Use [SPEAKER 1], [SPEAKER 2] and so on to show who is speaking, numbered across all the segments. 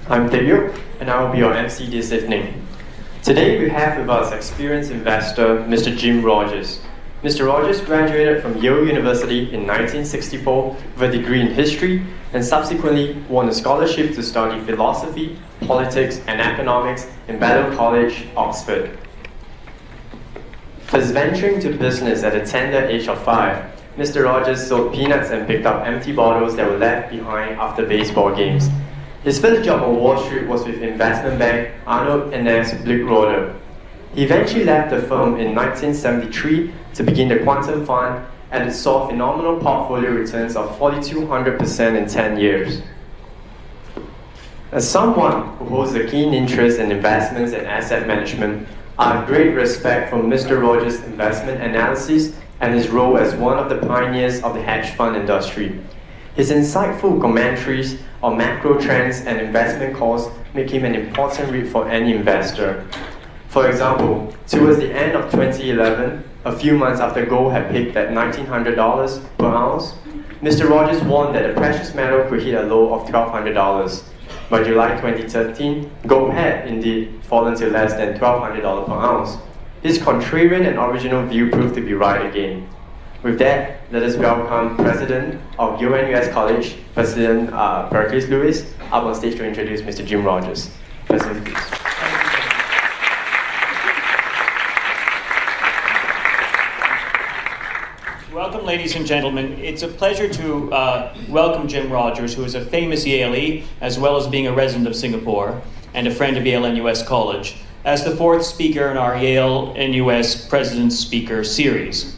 [SPEAKER 1] I'm Taeyuk, and I will be your MC this evening. Today we have with us experienced investor, Mr. Jim Rogers. Mr. Rogers graduated from Yale University in 1964 with a degree in history and subsequently won a scholarship to study philosophy, politics, and economics in Balliol College, Oxford. First venturing to business at the tender age of 5, Mr. Rogers sold peanuts and picked up empty bottles that were left behind after baseball games. His first job on Wall Street was with investment bank Arnold and Blickroder. He eventually left the firm in 1973 to begin the Quantum Fund, and it saw phenomenal portfolio returns of 4,200% in 10 years. As someone who holds a keen interest in investments and asset management, I have great respect for Mr. Rogers' investment analysis and his role as one of the pioneers of the hedge fund industry. His insightful commentaries on macro trends and investment calls make him an important read for any investor. For example, towards the end of 2011, a few months after gold had peaked at $1,900 per ounce, Mr. Rogers warned that the precious metal could hit a low of $1,200. By July 2013, gold had indeed fallen to less than $1,200 per ounce. His contrarian and original view proved to be right again. With that, let us welcome President of UNUS College, President Perkins Lewis, up on stage to introduce Mr. Jim Rogers. President, please.
[SPEAKER 2] Welcome, ladies and gentlemen. It's a pleasure to welcome Jim Rogers, who is a famous Yalie, as well as being a resident of Singapore and a friend of Yale NUS College, as the fourth speaker in our Yale NUS President's Speaker series.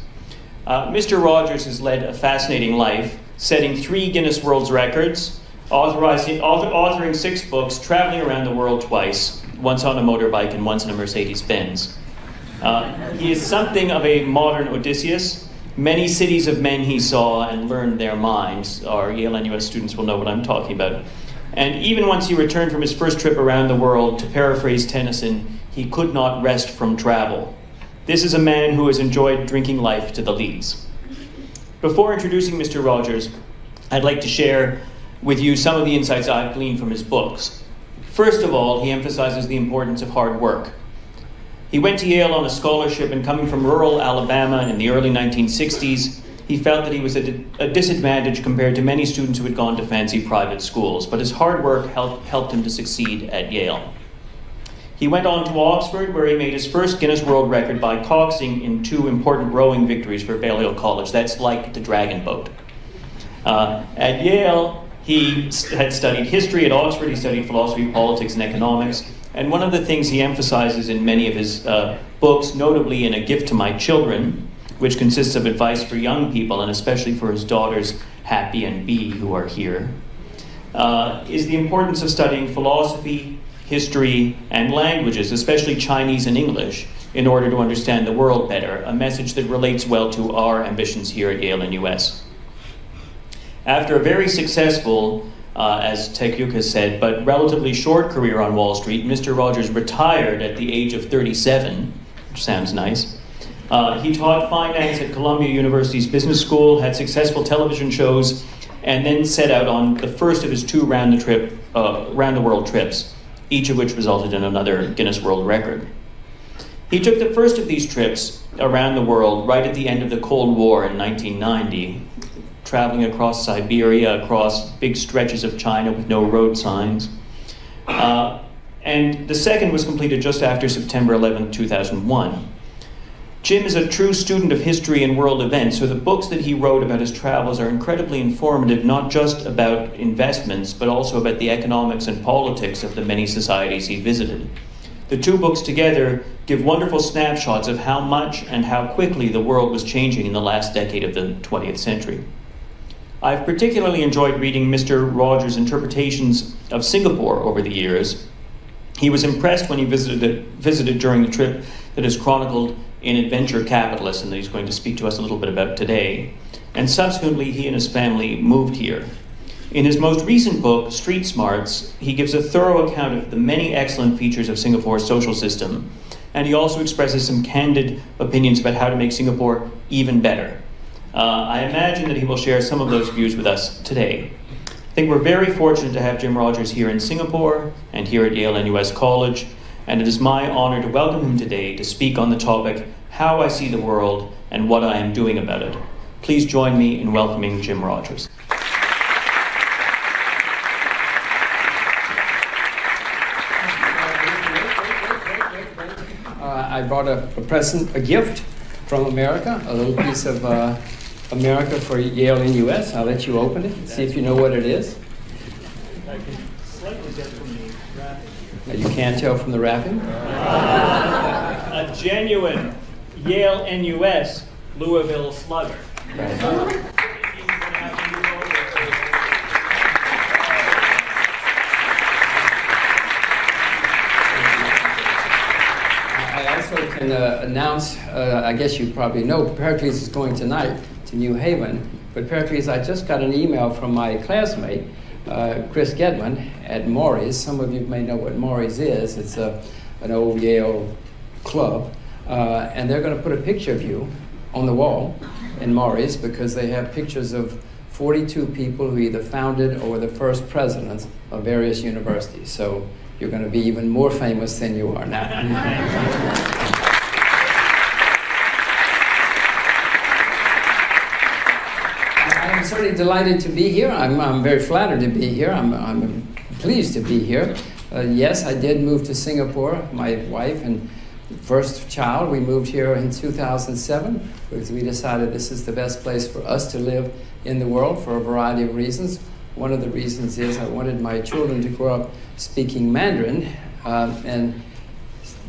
[SPEAKER 2] Mr. Rogers has led a fascinating life, setting 3 Guinness World Records, authoring 6 books, traveling around the world twice, once on a motorbike and once in a Mercedes-Benz. He is something of a modern Odysseus. Many cities of men he saw and learned their minds. Our Yale NUS students will know what I'm talking about. And even once he returned from his first trip around the world, to paraphrase Tennyson, he could not rest from travel. This is a man who has enjoyed drinking life to the lees. Before introducing Mr. Rogers, I'd like to share with you some of the insights I've gleaned from his books. First of all, he emphasizes the importance of hard work. He went to Yale on a scholarship, and coming from rural Alabama in the early 1960s, he felt that he was at a disadvantage compared to many students who had gone to fancy private schools, but his hard work helped him to succeed at Yale. He went on to Oxford, where he made his first Guinness World Record by coxing in 2 important rowing victories for Balliol College. That's like the dragon boat. At Yale, he had studied history. At Oxford, he studied philosophy, politics, and economics. And one of the things he emphasizes in many of his books, notably in A Gift to My Children, which consists of advice for young people, and especially for his daughters, Happy and Bee, who are here, is the importance of studying philosophy, history, and languages, especially Chinese and English, in order to understand the world better, a message that relates well to our ambitions here at Yale NUS. After a very successful, as Taeyuk has said, but relatively short career on Wall Street, Mr. Rogers retired at the age of 37, which sounds nice. He taught finance at Columbia University's Business School, had successful television shows, and then set out on the first of his 2 round-the-world trips, each of which resulted in another Guinness World Record. He took the first of these trips around the world right at the end of the Cold War in 1990, traveling across Siberia, across big stretches of China with no road signs. And the second was completed just after September 11, 2001. Jim is a true student of history and world events, so the books that he wrote about his travels are incredibly informative, not just about investments, but also about the economics and politics of the many societies he visited. The 2 books together give wonderful snapshots of how much and how quickly the world was changing in the last decade of the 20th century. I've particularly enjoyed reading Mr. Rogers' interpretations of Singapore over the years. He was impressed when he visited during the trip that is chronicled in Adventure Capitalist, and that he's going to speak to us a little bit about today. And subsequently, he and his family moved here. In his most recent book, Street Smarts, he gives a thorough account of the many excellent features of Singapore's social system, and he also expresses some candid opinions about how to make Singapore even better. I imagine that he will share some of those views with us today. think we're very fortunate to have Jim Rogers here in Singapore and here at Yale NUS College, and it is my honor to welcome him today to speak on the topic, How I See the World and What I Am Doing About It. Please join me in welcoming Jim Rogers.
[SPEAKER 3] I brought a present, a gift from America, a little piece of America for Yale NUS. I'll let you open it and see if you know what it is.
[SPEAKER 2] I can slightly get from the wrapping.
[SPEAKER 3] You can't tell from the wrapping?
[SPEAKER 2] A genuine Yale NUS Louisville Slugger.
[SPEAKER 3] Right. I also can announce, I guess you probably know, Pericles is going tonight to New Haven. But Pericles, I just got an email from my classmate, Chris Gedman at Maury's. Some of you may know what Maury's is. It's an old Yale club. And they're going to put a picture of you on the wall in Maury's because they have pictures of 42 people who either founded or were the first presidents of various universities. So you're going to be even more famous than you are now. I'm certainly delighted to be here. I'm very flattered to be here. I'm pleased to be here. Yes, I did move to Singapore. My wife and first child, we moved here in 2007 because we decided this is the best place for us to live in the world for a variety of reasons. One of the reasons is I wanted my children to grow up speaking Mandarin, and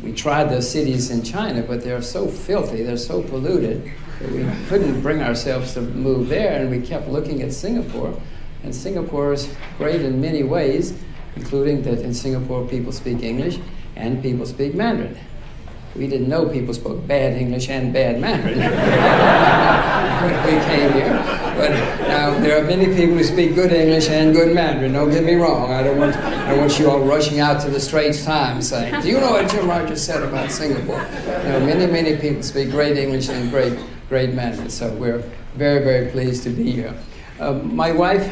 [SPEAKER 3] we tried the cities in China, but they're so filthy, they're so polluted, that we couldn't bring ourselves to move there, and we kept looking at Singapore. And Singapore is great in many ways, including that in Singapore people speak English and people speak Mandarin. We didn't know people spoke bad English and bad Mandarin when we came here. But now there are many people who speak good English and good Mandarin. Don't get me wrong. I don't want you all rushing out to the Straits Times saying, "Do you know what Jim Rogers said about Singapore?" You know, many people speak great English and great Mandarin. So we're very, very pleased to be here. My wife,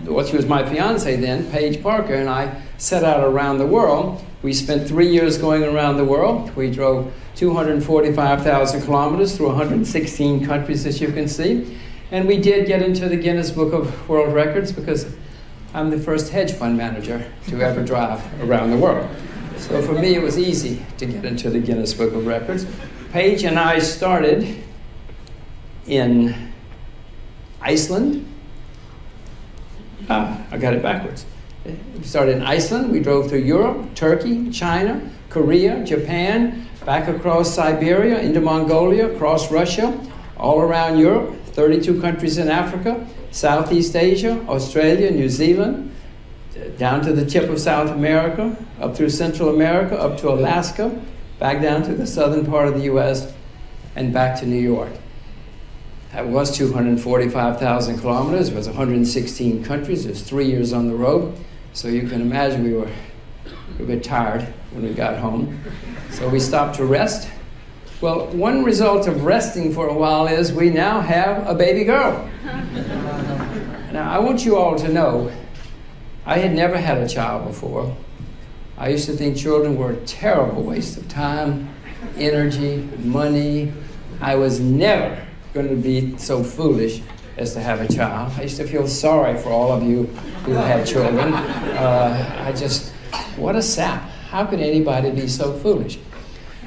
[SPEAKER 3] she was my fiance then, Paige Parker, and I set out around the world. We spent 3 years going around the world. We drove 245,000 kilometers through 116 countries, as you can see. And we did get into the Guinness Book of World Records because I'm the first hedge fund manager to ever drive around the world. So for me, it was easy to get into the Guinness Book of Records. Paige and I started in Iceland. I got it backwards. We started in Iceland, we drove through Europe, Turkey, China, Korea, Japan, back across Siberia, into Mongolia, across Russia, all around Europe, 32 countries in Africa, Southeast Asia, Australia, New Zealand, down to the tip of South America, up through Central America, up to Alaska, back down to the southern part of the US, and back to New York. That was 245,000 kilometers. It was 116 countries. It was 3 years on the road. So you can imagine we were a bit tired when we got home. So we stopped to rest. Well, one result of resting for a while is we now have a baby girl. Now, I want you all to know, I had never had a child before. I used to think children were a terrible waste of time, energy, money. I was never going to be so foolish as to have a child. I used to feel sorry for all of you who had children. What a sap. How could anybody be so foolish?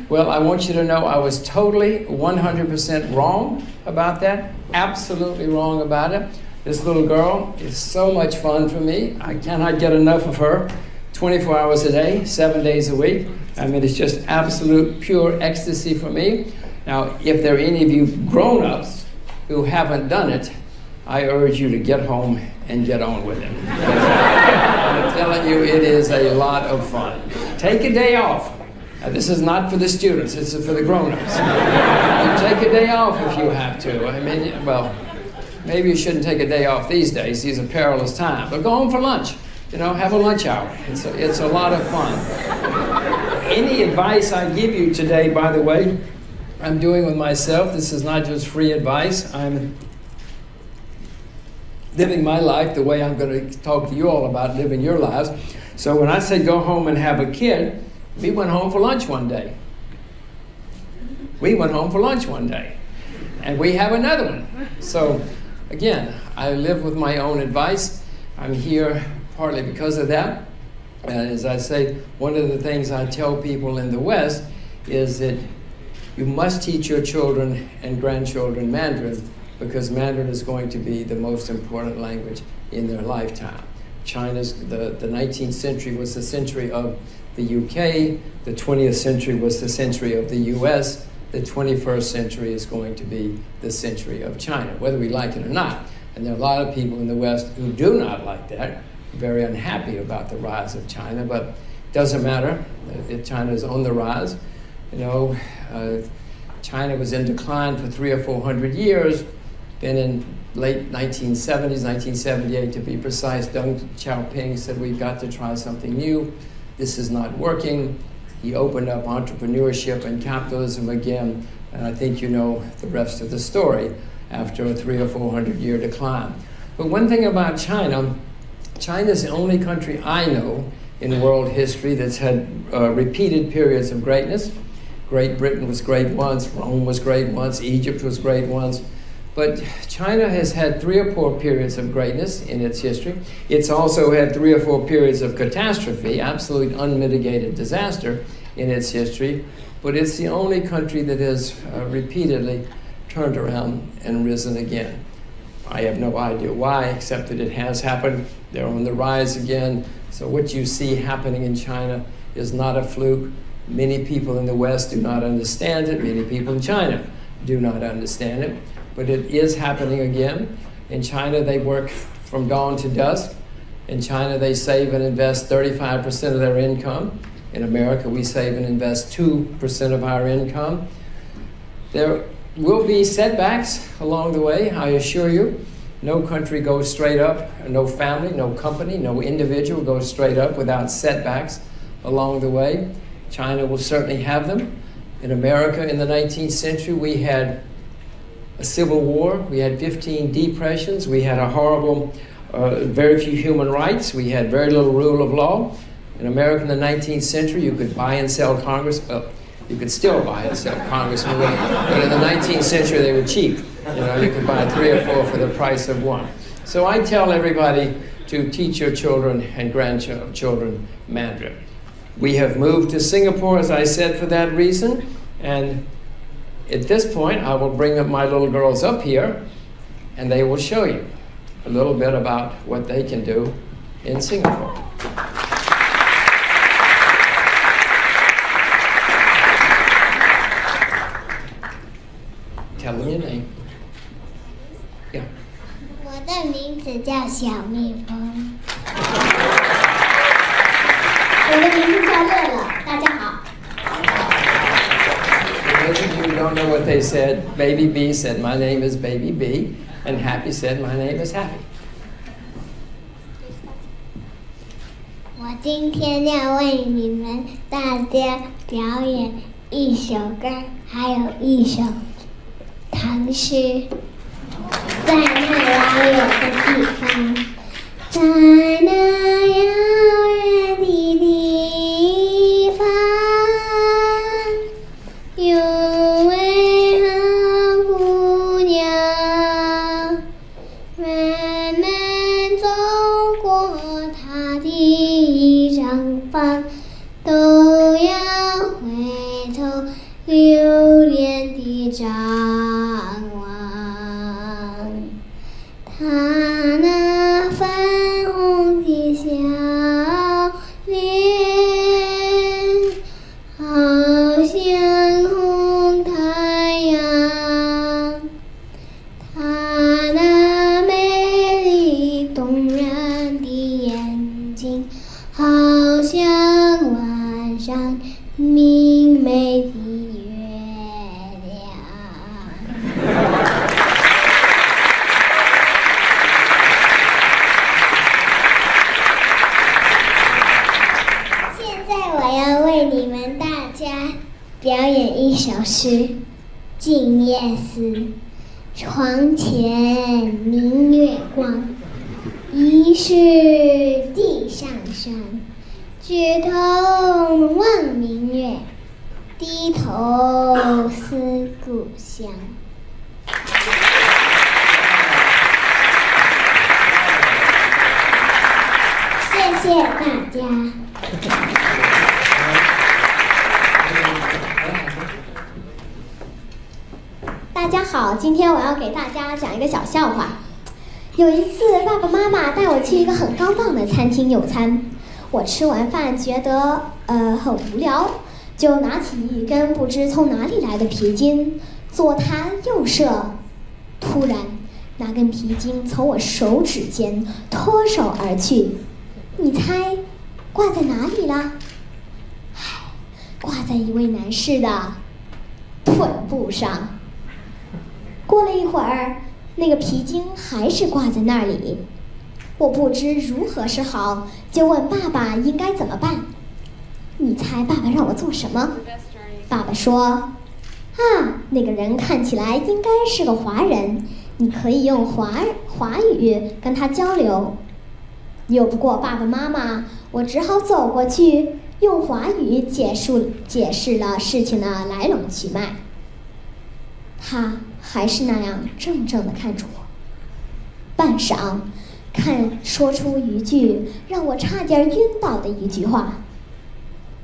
[SPEAKER 3] Well, I want you to know I was totally 100% wrong about that. Absolutely wrong about it. This little girl is so much fun for me. I cannot get enough of her. 24 hours a day, 7 days a week. I mean, it's just absolute pure ecstasy for me. Now, if there are any of you grown-ups who haven't done it, I urge you to get home and get on with it. I'm telling you, it is a lot of fun. Take a day off. Now, this is not for the students, this is for the grown-ups. You take a day off if you have to. I mean, well, maybe you shouldn't take a day off these days. These are perilous times. But go home for lunch. You know, have a lunch hour. It's a lot of fun. Any advice I give you today, by the way, I'm doing with myself. This is not just free advice. living my life the way I'm going to talk to you all about living your lives. So when I say go home and have a kid, we went home for lunch one day. We went home for lunch one day. And we have another one. So again, I live with my own advice. I'm here partly because of that. And as I say, one of the things I tell people in the West is that you must teach your children and grandchildren Mandarin, because Mandarin is going to be the most important language in their lifetime. The 19th century was the century of the UK, the 20th century was the century of the US, the 21st century is going to be the century of China, whether we like it or not. And there are a lot of people in the West who do not like that, very unhappy about the rise of China, but it doesn't matter. China is on the rise. You know, China was in decline for 300 or 400 years. Then in late 1970s, 1978 to be precise, Deng Xiaoping said, we've got to try something new. This is not working. He opened up entrepreneurship and capitalism again, and I think you know the rest of the story after a 300 or 400 year decline. But one thing about China, China is the only country I know in world history that's had repeated periods of greatness. Great Britain was great once, Rome was great once, Egypt was great once. But China has had 3 or 4 periods of greatness in its history. It's also had 3 or 4 periods of catastrophe, absolute unmitigated disaster in its history. But it's the only country that has repeatedly turned around and risen again. I have no idea why, except that it has happened. They're on the rise again. So what you see happening in China is not a fluke. Many people in the West do not understand it. Many people in China do not understand it. But it is happening again. In China, they work from dawn to dusk. In China, they save and invest 35% of their income. In America, we save and invest 2% of our income. There will be setbacks along the way, I assure you. No country goes straight up, no family, no company, no individual goes straight up without setbacks along the way. China will certainly have them. In America, in the 19th century, we had a civil war, we had 15 depressions, we had a horrible, very few human rights, we had very little rule of law. In America in the 19th century, you could buy and sell Congress, you could still buy and sell congressmen, but in the 19th century they were cheap. You know, you could buy 3 or 4 for the price of 1. So I tell everybody to teach your children and grandchildren Mandarin. We have moved to Singapore, as I said, for that reason, and at this point, I will bring up my little girls up here, and they will show you a little bit about what they can do in Singapore. Tell them your name. Yeah.
[SPEAKER 4] 我的名字叫小蜜蜂。我的名字叫乐乐，大家好。
[SPEAKER 3] For those of you who don't know what they said, Baby B said, my name is Baby B, and Happy said, my name is Happy.
[SPEAKER 4] 我今天要为你们大家表演一首歌，还有一首唐诗。在那遥远的地方，在那遥远的地方，有位好姑娘，慢慢走过她的上方，都要回头留恋地张望。她那粉红的笑脸，好像红太阳。她那美丽动人的眼睛，好像晚上明媚的月亮。现在我要为你们大家表演一首诗《静夜思》。床前明月光，疑是地上霜，举头望明月，低头思故乡。谢谢大家。大家好，今天我要给大家讲一个小笑话。有一次，爸爸妈妈带我去一个很高档的餐厅用餐，我吃完饭觉得很无聊，就拿起一根不知从哪里来的皮筋，左弹右射，突然那根皮筋从我手指间脱手而去，你猜挂在哪里了？挂在一位男士的臀部上。过了一会儿，那个皮筋还是挂在那里，我不知如何是好，就问爸爸应该怎么办。你猜爸爸让我做什么？爸爸说，那个人看起来应该是个华人，你可以用华语跟他交流。拗不过爸爸妈妈，我只好走过去，用华语解释了事情的来龙去脉。他还是那样怔怔地看着我，半晌，说出一句让我差点晕倒的一句话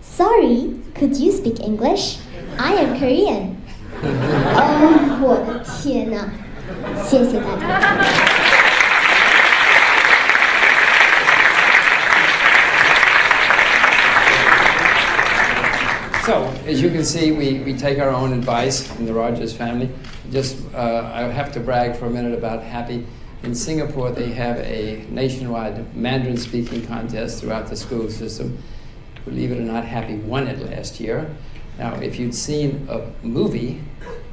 [SPEAKER 4] ：“Sorry, could you speak English? I am Korean.” 哦，我的天哪！谢谢大家。
[SPEAKER 3] So, as you can see, we take our own advice in the Rogers family. I have to brag for a minute about Happy. In Singapore, they have a nationwide Mandarin-speaking contest throughout the school system. Believe it or not, Happy won it last year. Now, if you'd seen a movie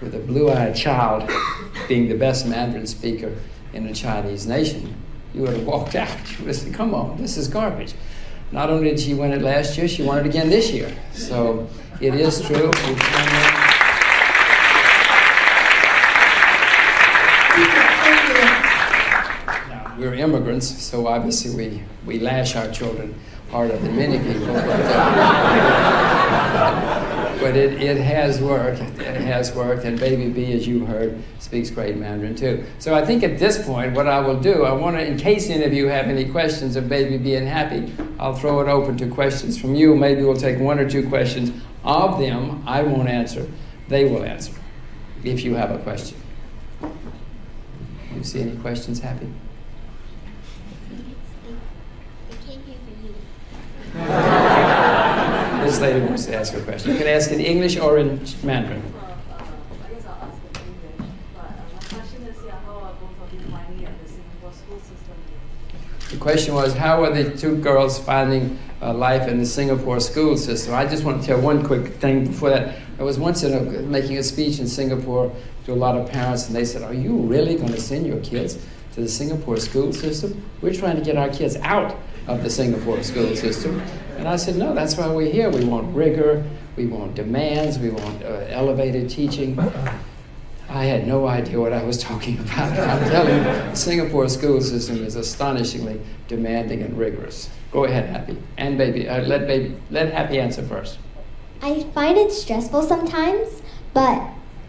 [SPEAKER 3] with a blue-eyed child being the best Mandarin speaker in a Chinese nation, you would have walked out. You would have said, come on, this is garbage. Not only did she win it last year, she won it again this year. So it is true. Now, we're immigrants, so obviously we lash our children harder than many people. But it has worked. It has worked, and Baby B, as you heard, speaks great Mandarin too. So I think at this point, what I will do, I want to, in case any of you have any questions of Baby B and Happy, I'll throw it open to questions from you. Maybe we'll take one or two questions of them. I won't answer. They will answer, if you have a question. You see any questions, Happy? This lady wants to ask a question. You can ask in English or in Mandarin.
[SPEAKER 5] I guess I'll ask in English. But my question is, how are both of you finding it in the Singapore school system?
[SPEAKER 3] The question was, how are the two girls finding life in the Singapore school system? I just want to tell one quick thing before that. I was once making a speech in Singapore to a lot of parents, and they said, are you really going to send your kids to the Singapore school system? We're trying to get our kids out of the Singapore school system. And I said, no, that's why we're here. We want rigor, we want demands, we want elevated teaching. I had no idea what I was talking about. I'm telling you, the Singapore school system is astonishingly demanding and rigorous. Go ahead, Happy. And let Happy answer first.
[SPEAKER 4] I find it stressful sometimes, but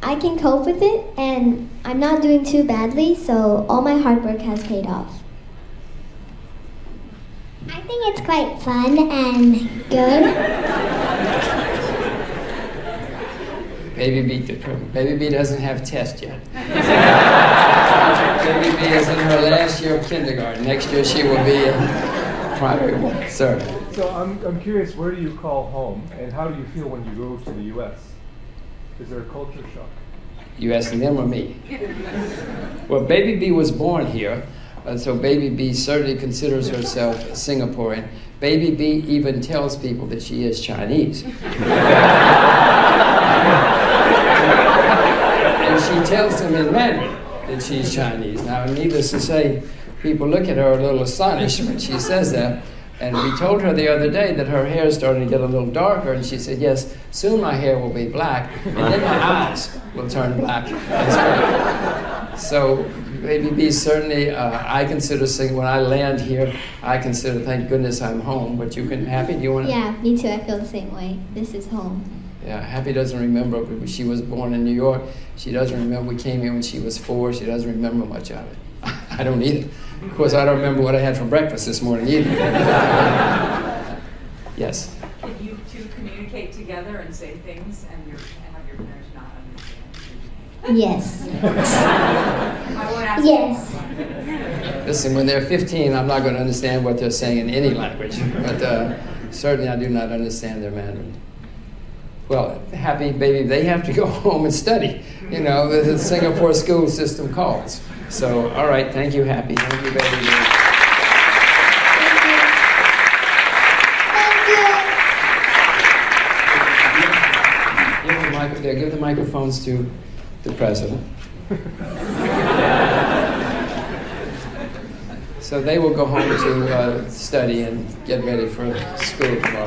[SPEAKER 4] I can cope with it, and I'm not doing too badly, so all my hard work has paid off. I think it's quite fun and good.
[SPEAKER 3] Baby B, Baby B doesn't have tests yet. Baby B is in her last year of kindergarten. Next year she will be in primary one. Sir.
[SPEAKER 6] So I'm curious, where do you call home, and how do you feel when you go to the U.S.? Is there a culture shock?
[SPEAKER 3] You asking them or me? Well, Baby B was born here. So Baby B certainly considers herself Singaporean. Baby B even tells people that she is Chinese. And she tells them in Mandarin that she's Chinese. Now, needless to say, people look at her a little astonished when she says that. And we told her the other day that her hair is starting to get a little darker, and she said, yes, soon my hair will be black, and then my eyes will turn black as well. So Baby B, certainly I consider singing, when I land here, I consider, thank goodness I'm home. But you can, Happy, do you want to?
[SPEAKER 4] Yeah, me too. I feel the same way. This is home.
[SPEAKER 3] Yeah, Happy doesn't remember, but she was born in New York. She doesn't remember, we came here when she was 4. She doesn't remember much of it. I don't either. Of course, I don't remember what I had for breakfast this morning either. Yes?
[SPEAKER 5] Can you two communicate together and say things and have your parents not understand?
[SPEAKER 4] Yes.
[SPEAKER 5] I won't ask
[SPEAKER 4] Yes.
[SPEAKER 3] Listen, when they're 15, I'm not going to understand what they're saying in any language. But certainly I do not understand their Mandarin. Well, Happy, baby, they have to go home and study. You know, the Singapore school system calls. So, all right, thank you, Happy. Thank you, baby. Give the microphones to the president. So they will go home to study and get ready for school tomorrow.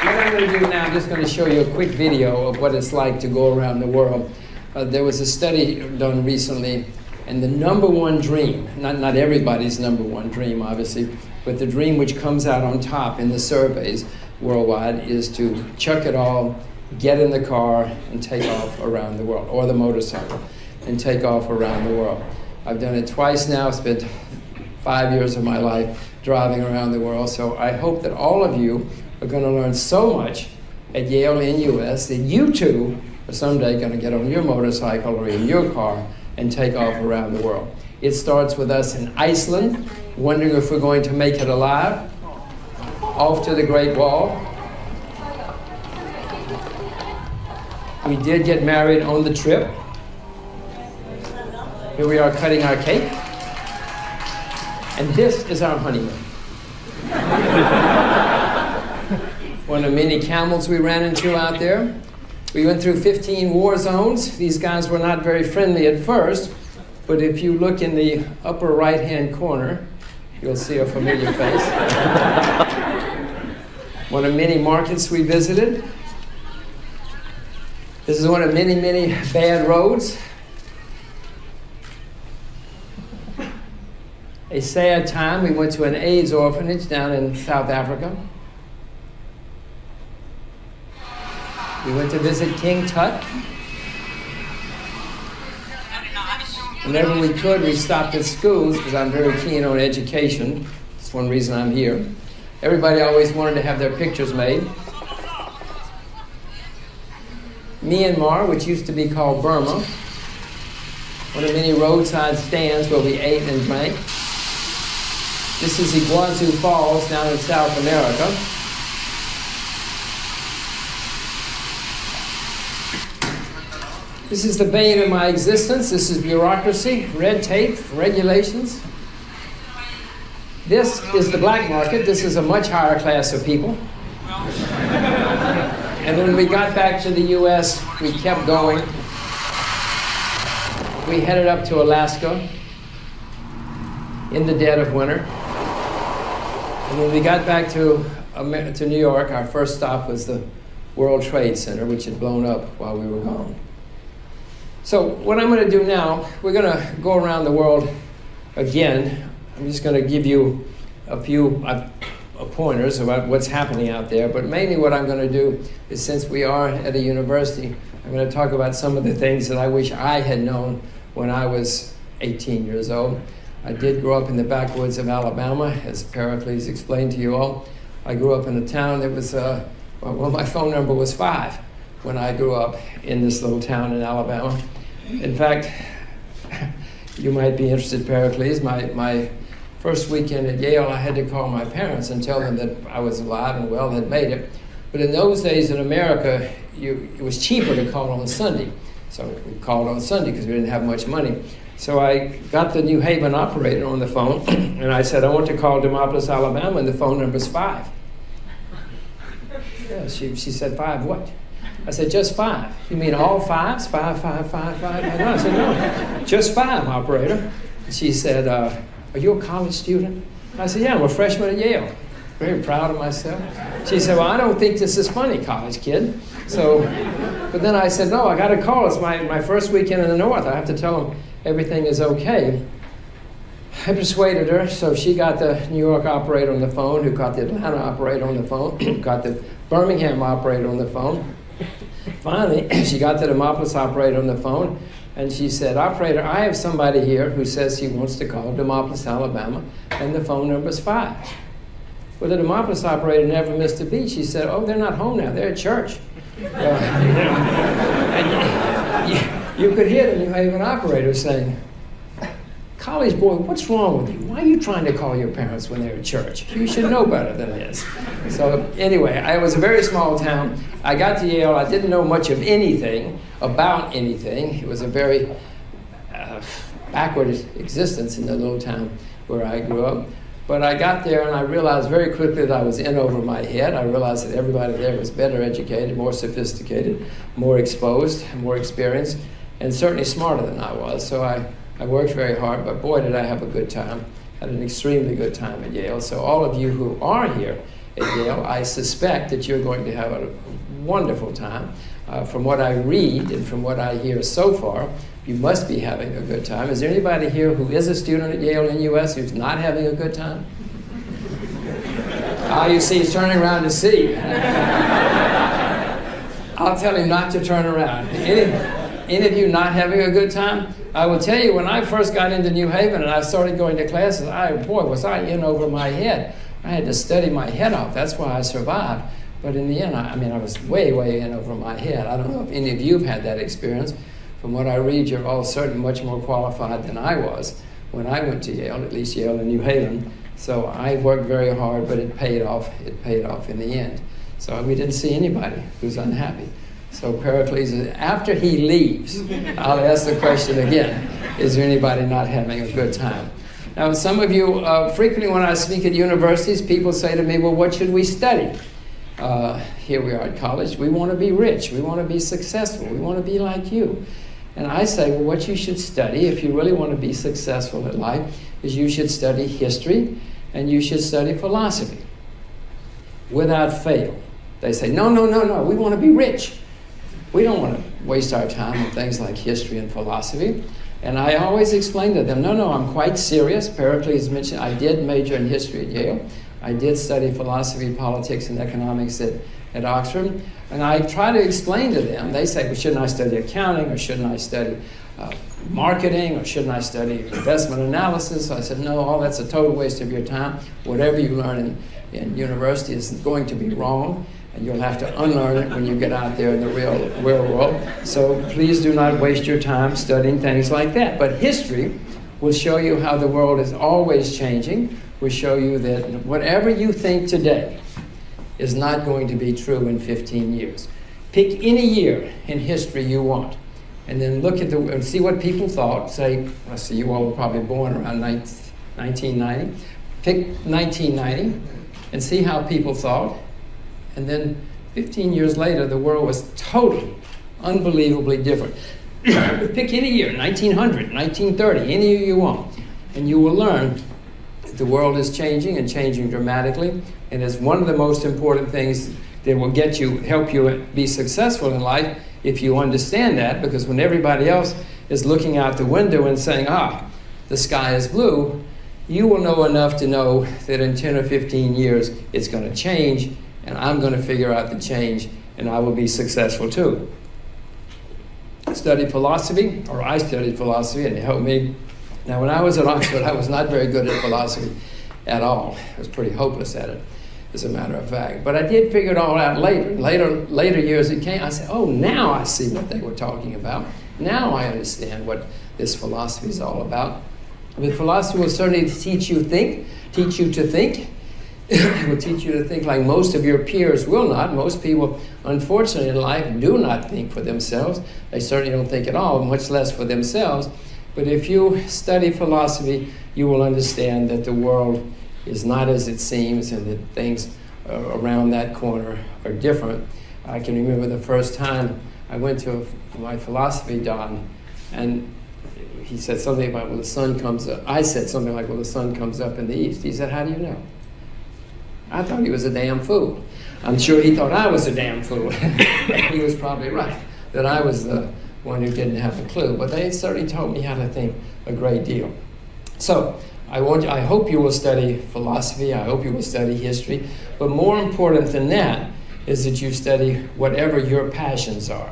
[SPEAKER 3] What I'm going to do now, I'm just going to show you a quick video of what it's like to go around the world. There was a study done recently, and the number one dream, not everybody's number one dream, obviously, but the dream which comes out on top in the surveys worldwide is to chuck it all, get in the car, and take off around the world, or the motorcycle, and take off around the world. I've done it twice now. I've spent 5 years of my life driving around the world, so I hope that all of you are going to learn so much at Yale and US that you too are someday going to get on your motorcycle or in your car and take off around the world. It starts with us in Iceland, wondering if we're going to make it alive, off to the Great Wall. We did get married on the trip. Here we are cutting our cake. And this is our honeymoon. One of the many camels we ran into out there. We went through 15 war zones. These guys were not very friendly at first, but if you look in the upper right-hand corner, you'll see a familiar face. One of many markets we visited. This is one of many, many bad roads. A sad time. We went to an AIDS orphanage down in South Africa. We went to visit King Tut. Whenever we could, we stopped at schools because I'm very keen on education. That's one reason I'm here. Everybody always wanted to have their pictures made. Myanmar, which used to be called Burma. One of many roadside stands where we ate and drank. This is Iguazu Falls down in South America. This is the bane of my existence. This is bureaucracy, red tape, regulations. This is the black market. This is a much higher class of people. And when we got back to the US, we kept going. We headed up to Alaska in the dead of winter. And when we got back to New York, our first stop was the World Trade Center, which had blown up while we were gone. So what I'm going to do now, we're going to go around the world again. I'm just going to give you a few pointers about what's happening out there, but mainly what I'm going to do is, since we are at a university, I'm going to talk about some of the things that I wish I had known when I was 18 years old. I did grow up in the backwoods of Alabama, as Pericles explained to you all. I grew up in a town that was, well, my phone number was 5 when I grew up in this little town in Alabama. In fact, you might be interested, Pericles, my first weekend at Yale, I had to call my parents and tell them that I was alive and well, had made it. But in those days in America, it was cheaper to call on Sunday. So we called on Sunday because we didn't have much money. So I got the New Haven operator on the phone, and I said, I want to call Demopolis, Alabama, and the phone number's 5. Yeah, she said, 5 what? I said, just 5. You mean all 5s? 5, 5, 5, 5? I said, no, just 5, operator. She said, are you a college student? I said, yeah, I'm a freshman at Yale. Very proud of myself. She said, well, I don't think this is funny, college kid. So, but then I said, no, I got to call. It's my first weekend in the North. I have to tell them everything is okay. I persuaded her, so she got the New York operator on the phone, who got the Atlanta operator on the phone, who got the Birmingham operator on the phone. Finally, she got the Demopolis operator on the phone, and she said, operator, I have somebody here who says he wants to call Demopolis, Alabama, and the phone number's 5. Well, the Demopolis operator never missed a beat. She said, oh, they're not home now, they're at church. And you could hear the New Haven operator saying, college boy, what's wrong with you? Why are you trying to call your parents when they're at church? You should know better than this. So anyway, it was a very small town. I got to Yale. I didn't know much of anything about anything. It was a very backward existence in the little town where I grew up. But I got there and I realized very quickly that I was in over my head. I realized that everybody there was better educated, more sophisticated, more exposed, more experienced, and certainly smarter than I was. So I worked very hard, but boy, did I have a good time. Had an extremely good time at Yale. So all of you who are here at Yale, I suspect that you're going to have a wonderful time. From what I read and from what I hear so far, you must be having a good time. Is there anybody here who is a student at Yale in the U.S. who's not having a good time? You see, he's turning around to see. I'll tell him not to turn around. Any of you not having a good time? I will tell you, when I first got into New Haven and I started going to classes, boy, was I in over my head. I had to study my head off. That's why I survived. But in the end, I was way, way in over my head. I don't know if any of you have had that experience. From what I read, you're all certainly much more qualified than I was when I went to Yale, at least Yale and New Haven. So I worked very hard, but it paid off. It paid off in the end. So we didn't see anybody who's unhappy. So Pericles, after he leaves, I'll ask the question again, is there anybody not having a good time? Now, some of you, frequently when I speak at universities, people say to me, well, what should we study? Here we are at college. We want to be rich. We want to be successful. We want to be like you. And I say, well, what you should study if you really want to be successful in life is you should study history and you should study philosophy without fail. They say, no, no, no, no, we want to be rich. We don't want to waste our time on things like history and philosophy. And I always explain to them, no, no, I'm quite serious. Pericles mentioned I did major in history at Yale. I did study philosophy, politics, and economics at Oxford. And I try to explain to them, they say, well, shouldn't I study accounting, or shouldn't I study marketing, or shouldn't I study investment analysis? So I said, no, all that's a total waste of your time. Whatever you learn in university is going to be wrong, and you'll have to unlearn it when you get out there in the real world. So please do not waste your time studying things like that. But history will show you how the world is always changing. Will show you that whatever you think today is not going to be true in 15 years. Pick any year in history you want, and then look at and see what people thought. Say, let's see, you all were probably born around 1990. Pick 1990 and see how people thought. And then 15 years later, the world was totally, unbelievably different. Pick any year, 1900, 1930, any year you want, and you will learn that the world is changing and changing dramatically. And it's one of the most important things that will help you be successful in life if you understand that, because when everybody else is looking out the window and saying, the sky is blue, you will know enough to know that in 10 or 15 years it's going to change, and I'm going to figure out the change, and I will be successful too. I studied philosophy, and it helped me. Now, when I was at Oxford, I was not very good at philosophy at all. I was pretty hopeless at it, as a matter of fact. But I did figure it all out later. Later years it came, I said, oh, now I see what they were talking about. Now I understand what this philosophy is all about. But philosophy will certainly teach you to think. It will teach you to think like most of your peers will not. Most people, unfortunately, in life do not think for themselves. They certainly don't think at all, much less for themselves. But if you study philosophy, you will understand that the world is not as it seems, and that things around that corner are different. I can remember the first time I went to my philosophy don, and he said something about, well, the sun comes up. I said something like, well, the sun comes up in the east. He said, how do you know? I thought he was a damn fool. I'm sure he thought I was a damn fool. He was probably right, that I was the one who didn't have a clue. But they certainly taught me how to think a great deal. So I hope you will study philosophy. I hope you will study history. But more important than that is that you study whatever your passions are.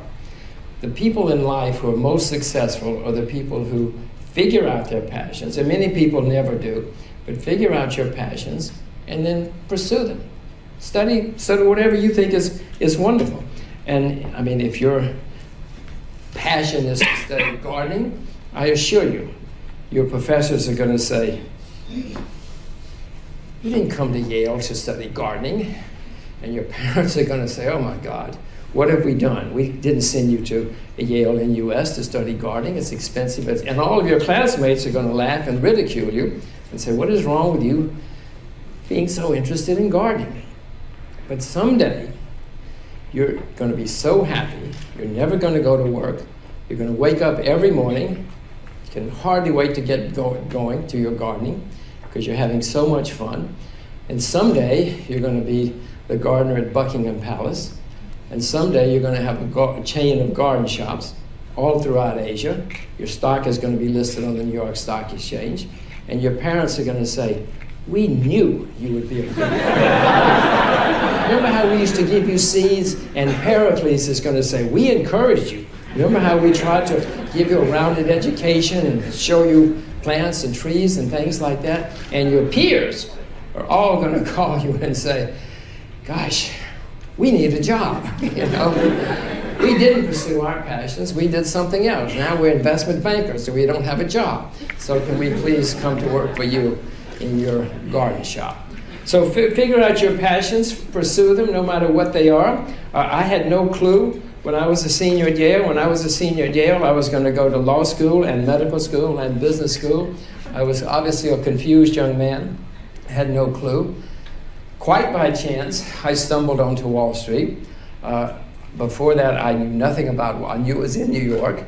[SPEAKER 3] The people in life who are most successful are the people who figure out their passions, and many people never do, but figure out your passions and then pursue them. Study whatever you think is wonderful. And I mean, if your passion is to study gardening, I assure you, your professors are going to say, you didn't come to Yale to study gardening. And your parents are going to say, oh my God, what have we done? We didn't send you to Yale in US to study gardening. It's expensive. And all of your classmates are going to laugh and ridicule you and say, what is wrong with you being so interested in gardening? But someday, you're going to be so happy, you're never going to go to work, you're going to wake up every morning, you can hardly wait to get going to your gardening because you're having so much fun, and someday you're going to be the gardener at Buckingham Palace, and someday you're going to have a chain of garden shops all throughout Asia. Your stock is going to be listed on the New York Stock Exchange, and your parents are going to say, we knew you would be a good gardener. Remember how we used to give you seeds? And Pericles is going to say, we encouraged you. Remember how we tried to give you a rounded education and show you plants and trees and things like that? And your peers are all going to call you and say, gosh, we need a job, you know? We didn't pursue our passions, we did something else. Now we're investment bankers, so we don't have a job. So can we please come to work for you in your garden shop? So figure out your passions, pursue them no matter what they are. I had no clue when I was a senior at Yale. When I was a senior at Yale, I was going to go to law school and medical school and business school. I was obviously a confused young man, had no clue. Quite by chance, I stumbled onto Wall Street. Before that, I knew nothing about I knew it was in New York.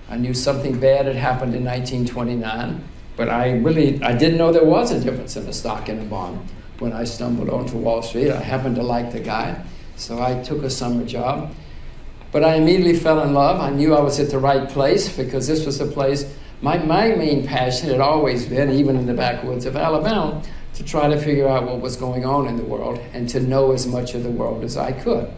[SPEAKER 3] I knew something bad had happened in 1929, but I didn't know there was a difference in a stock and a bond. When I stumbled onto Wall Street, I happened to like the guy, so I took a summer job. But I immediately fell in love. I knew I was at the right place because this was the place, my main passion had always been, even in the backwoods of Alabama, to try to figure out what was going on in the world and to know as much of the world as I could.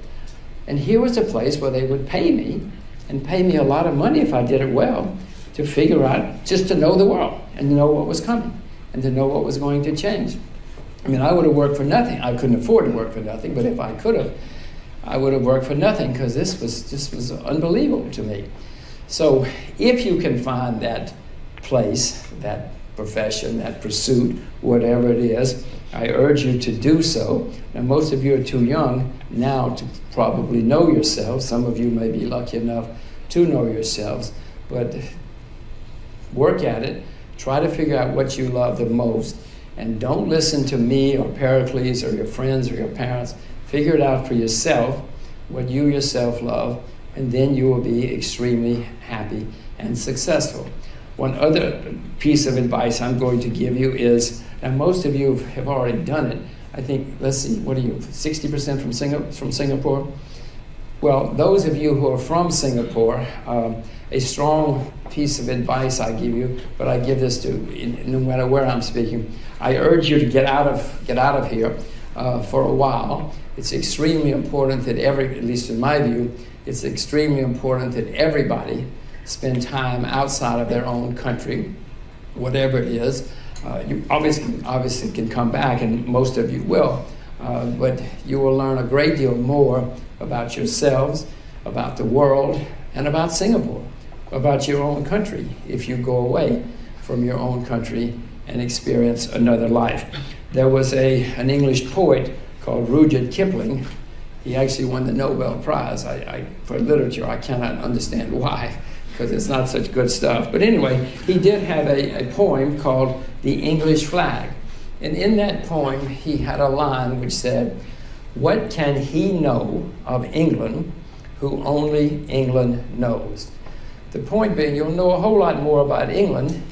[SPEAKER 3] And here was a place where they would pay me, and pay me a lot of money if I did it well, to figure out, just to know the world and to know what was coming and to know what was going to change. I mean, I would have worked for nothing. I couldn't afford to work for nothing, but if I could have, I would have worked for nothing because this was unbelievable to me. So if you can find that place, that profession, that pursuit, whatever it is, I urge you to do so. Now, most of you are too young now to probably know yourselves. Some of you may be lucky enough to know yourselves, but work at it. Try to figure out what you love the most, and don't listen to me or Pericles or your friends or your parents. Figure it out for yourself, what you yourself love, and then you will be extremely happy and successful. One other piece of advice I'm going to give you is, and most of you have already done it, I think, let's see, what are you, 60% from Singapore? Well, those of you who are from Singapore, a strong piece of advice I give you, but I give this to no matter where I'm speaking, I urge you to get out of here for a while. It's extremely important that at least in my view, it's extremely important that everybody spend time outside of their own country, whatever it is. You obviously can come back, and most of you will, but you will learn a great deal more about yourselves, about the world, and about Singapore, about your own country, if you go away from your own country and experience another life. There was an English poet called Rudyard Kipling. He actually won the Nobel Prize for literature. I cannot understand why, because it's not such good stuff. But anyway, he did have a poem called The English Flag. And in that poem, he had a line which said, "What can he know of England who only England knows?" The point being, you'll know a whole lot more about England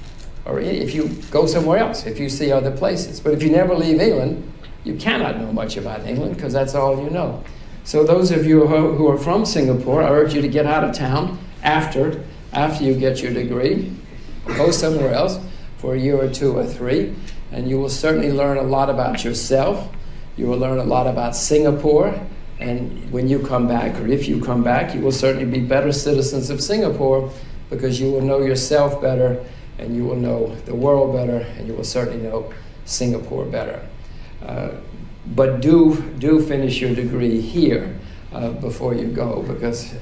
[SPEAKER 3] or if you go somewhere else, if you see other places. But if you never leave England, you cannot know much about England because that's all you know. So those of you who are from Singapore, I urge you to get out of town after you get your degree. Go somewhere else for a year or 2 or 3, and you will certainly learn a lot about yourself. You will learn a lot about Singapore, and when you come back, or if you come back, you will certainly be better citizens of Singapore because you will know yourself better, and you will know the world better, and you will certainly know Singapore better. But do finish your degree here before you go, because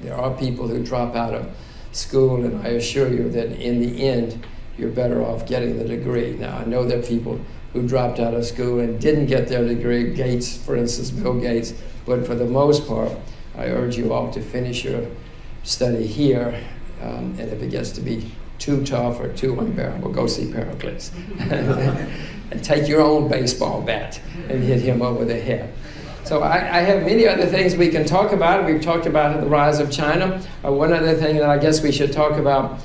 [SPEAKER 3] there are people who drop out of school, and I assure you that in the end, you're better off getting the degree. Now, I know there are people who dropped out of school and didn't get their degree, Gates, for instance, Bill Gates, but for the most part, I urge you all to finish your study here, and if it gets to be too tough or too unbearable, go see Pericles. And take your own baseball bat and hit him over the head. So I have many other things we can talk about. We've talked about the rise of China. One other thing that I guess we should talk about,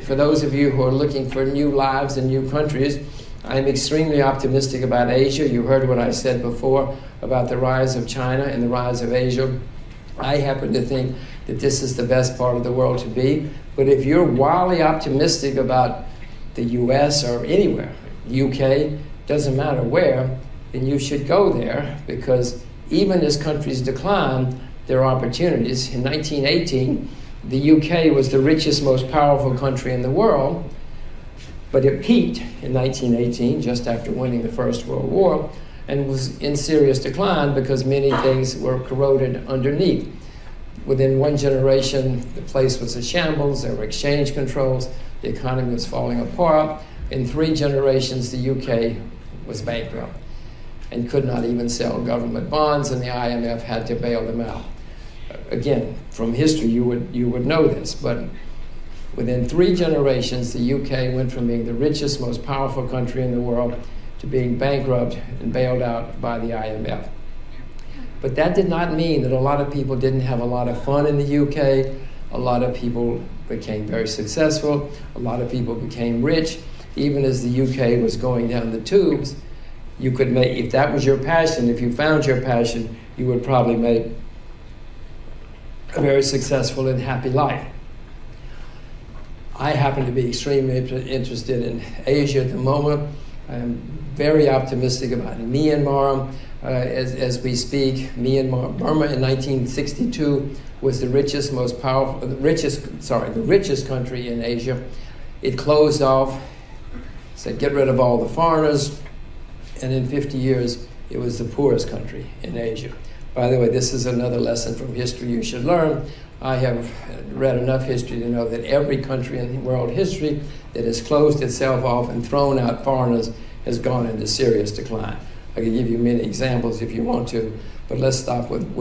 [SPEAKER 3] for those of you who are looking for new lives in new countries, I'm extremely optimistic about Asia. You heard what I said before about the rise of China and the rise of Asia. I happen to think that this is the best part of the world to be. But if you're wildly optimistic about the US or anywhere, UK, doesn't matter where, then you should go there, because even as countries decline, there are opportunities. In 1918, the UK was the richest, most powerful country in the world, but it peaked in 1918, just after winning the First World War, and was in serious decline because many things were corroded underneath. Within one generation, the place was a shambles. There were exchange controls. The economy was falling apart. In 3 generations, the UK was bankrupt and could not even sell government bonds, and the IMF had to bail them out. Again, from history, you would know this, but within 3 generations, the UK went from being the richest, most powerful country in the world to being bankrupt and bailed out by the IMF. But that did not mean that a lot of people didn't have a lot of fun in the UK. A lot of people became very successful. A lot of people became rich. Even as the UK was going down the tubes, you could make, if that was your passion, if you found your passion, you would probably make a very successful and happy life. I happen to be extremely interested in Asia at the moment. I'm very optimistic about Myanmar as we speak. Myanmar, Burma in 1962 was the richest, most powerful, the richest country in Asia. It closed off, said get rid of all the foreigners, and in 50 years, it was the poorest country in Asia. By the way, this is another lesson from history you should learn. I have read enough history to know that every country in world history that has closed itself off and thrown out foreigners has gone into serious decline. I can give you many examples if you want to, but let's stop with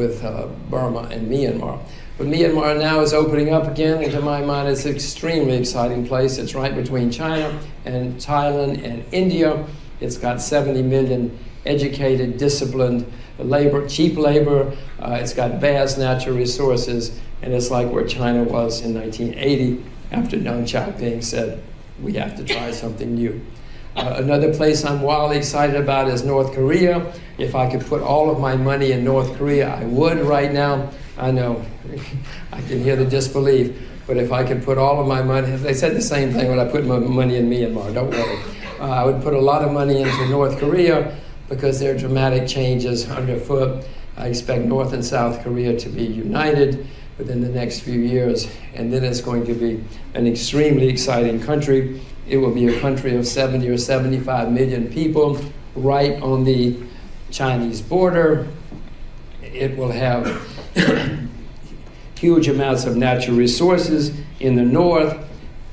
[SPEAKER 3] Burma and Myanmar. But Myanmar now is opening up again, and to my mind, it's an extremely exciting place. It's right between China and Thailand and India. It's got 70 million educated, disciplined labor, cheap labor. It's got vast natural resources, and it's like where China was in 1980 after Deng Xiaoping said, we have to try something new. Another place I'm wildly excited about is North Korea. If I could put all of my money in North Korea, I would right now. I know, I can hear the disbelief, but if I could put all of my money, they said the same thing when I put my money in Myanmar, don't worry. I would put a lot of money into North Korea because there are dramatic changes underfoot. I expect North and South Korea to be united within the next few years, and then it's going to be an extremely exciting country. It will be a country of 70 or 75 million people right on the Chinese border. It will have huge amounts of natural resources in the north,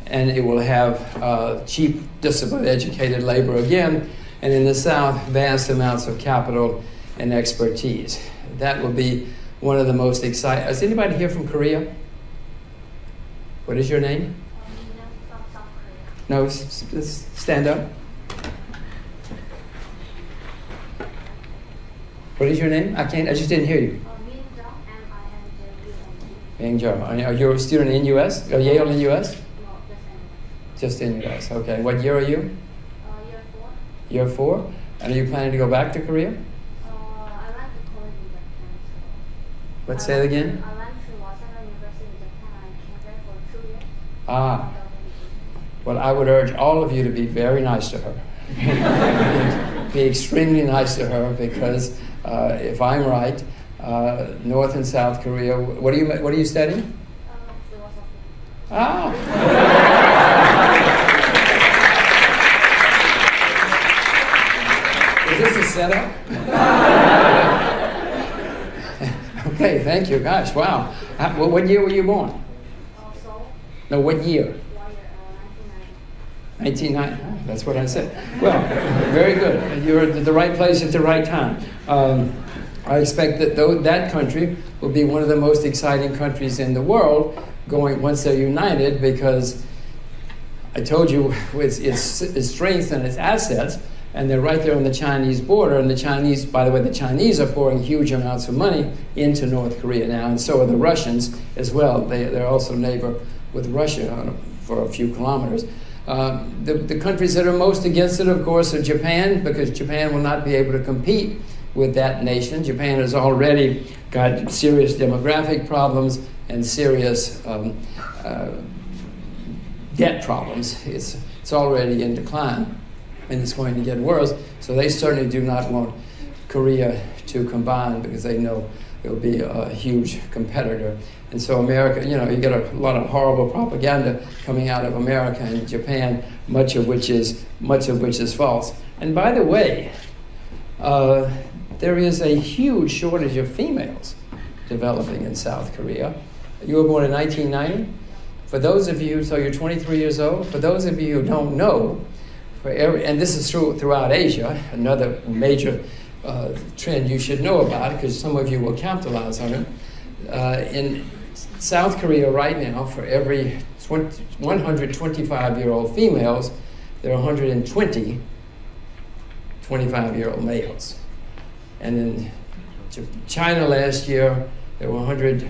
[SPEAKER 3] and it will have cheap, disciplined, educated labor again, and in the south, vast amounts of capital and expertise. That will be one of the most exciting. Is anybody here from Korea? What is your name? No, stand up. What is your name? I just didn't hear you. Ming Zhao. Are you a student in U.S.? Yale in U.S.?
[SPEAKER 7] No,
[SPEAKER 3] just in U.S. Okay. What year are you?
[SPEAKER 7] Year 4.
[SPEAKER 3] Year 4? And are you planning to go back to Korea?
[SPEAKER 4] I went to college in Japan. So
[SPEAKER 3] Let's say it again.
[SPEAKER 4] I went to Waseda University in Japan. I came there for 2 years.
[SPEAKER 3] Ah. Well, I would urge all of you to be very nice to her. Be extremely nice to her because if I'm right, North and South Korea. What are you studying?
[SPEAKER 4] Philosophy.
[SPEAKER 3] Ah. Is this a setup? Okay, thank you. Gosh, wow. What year were you born?
[SPEAKER 4] Also,
[SPEAKER 3] No, what year?
[SPEAKER 4] 1990.
[SPEAKER 3] 1990. That's what I said. Well, very good. You're at the right place at the right time. I expect that that country will be one of the most exciting countries in the world once they're united, because I told you its strength and its assets, and they're right there on the Chinese border. And the Chinese, by the way, the Chinese are pouring huge amounts of money into North Korea now, and so are the Russians as well. They're also neighbor with Russia for a few kilometers. The countries that are most against it, of course, are Japan, because Japan will not be able to compete with that nation. Japan has already got serious demographic problems and serious debt problems. It's already in decline, and it's going to get worse. So they certainly do not want Korea to combine, because they know it'll be a huge competitor. And so America, you get a lot of horrible propaganda coming out of America and Japan, much of which is false. And by the way, there is a huge shortage of females developing in South Korea. You were born in 1990. For those of you, so you're 23 years old. For those of you who don't know, and this is true throughout Asia, another major trend you should know about, because some of you will capitalize on it. In South Korea right now, for every 125-year-old females, there are 120 25-year-old males. And in China last year, there were 100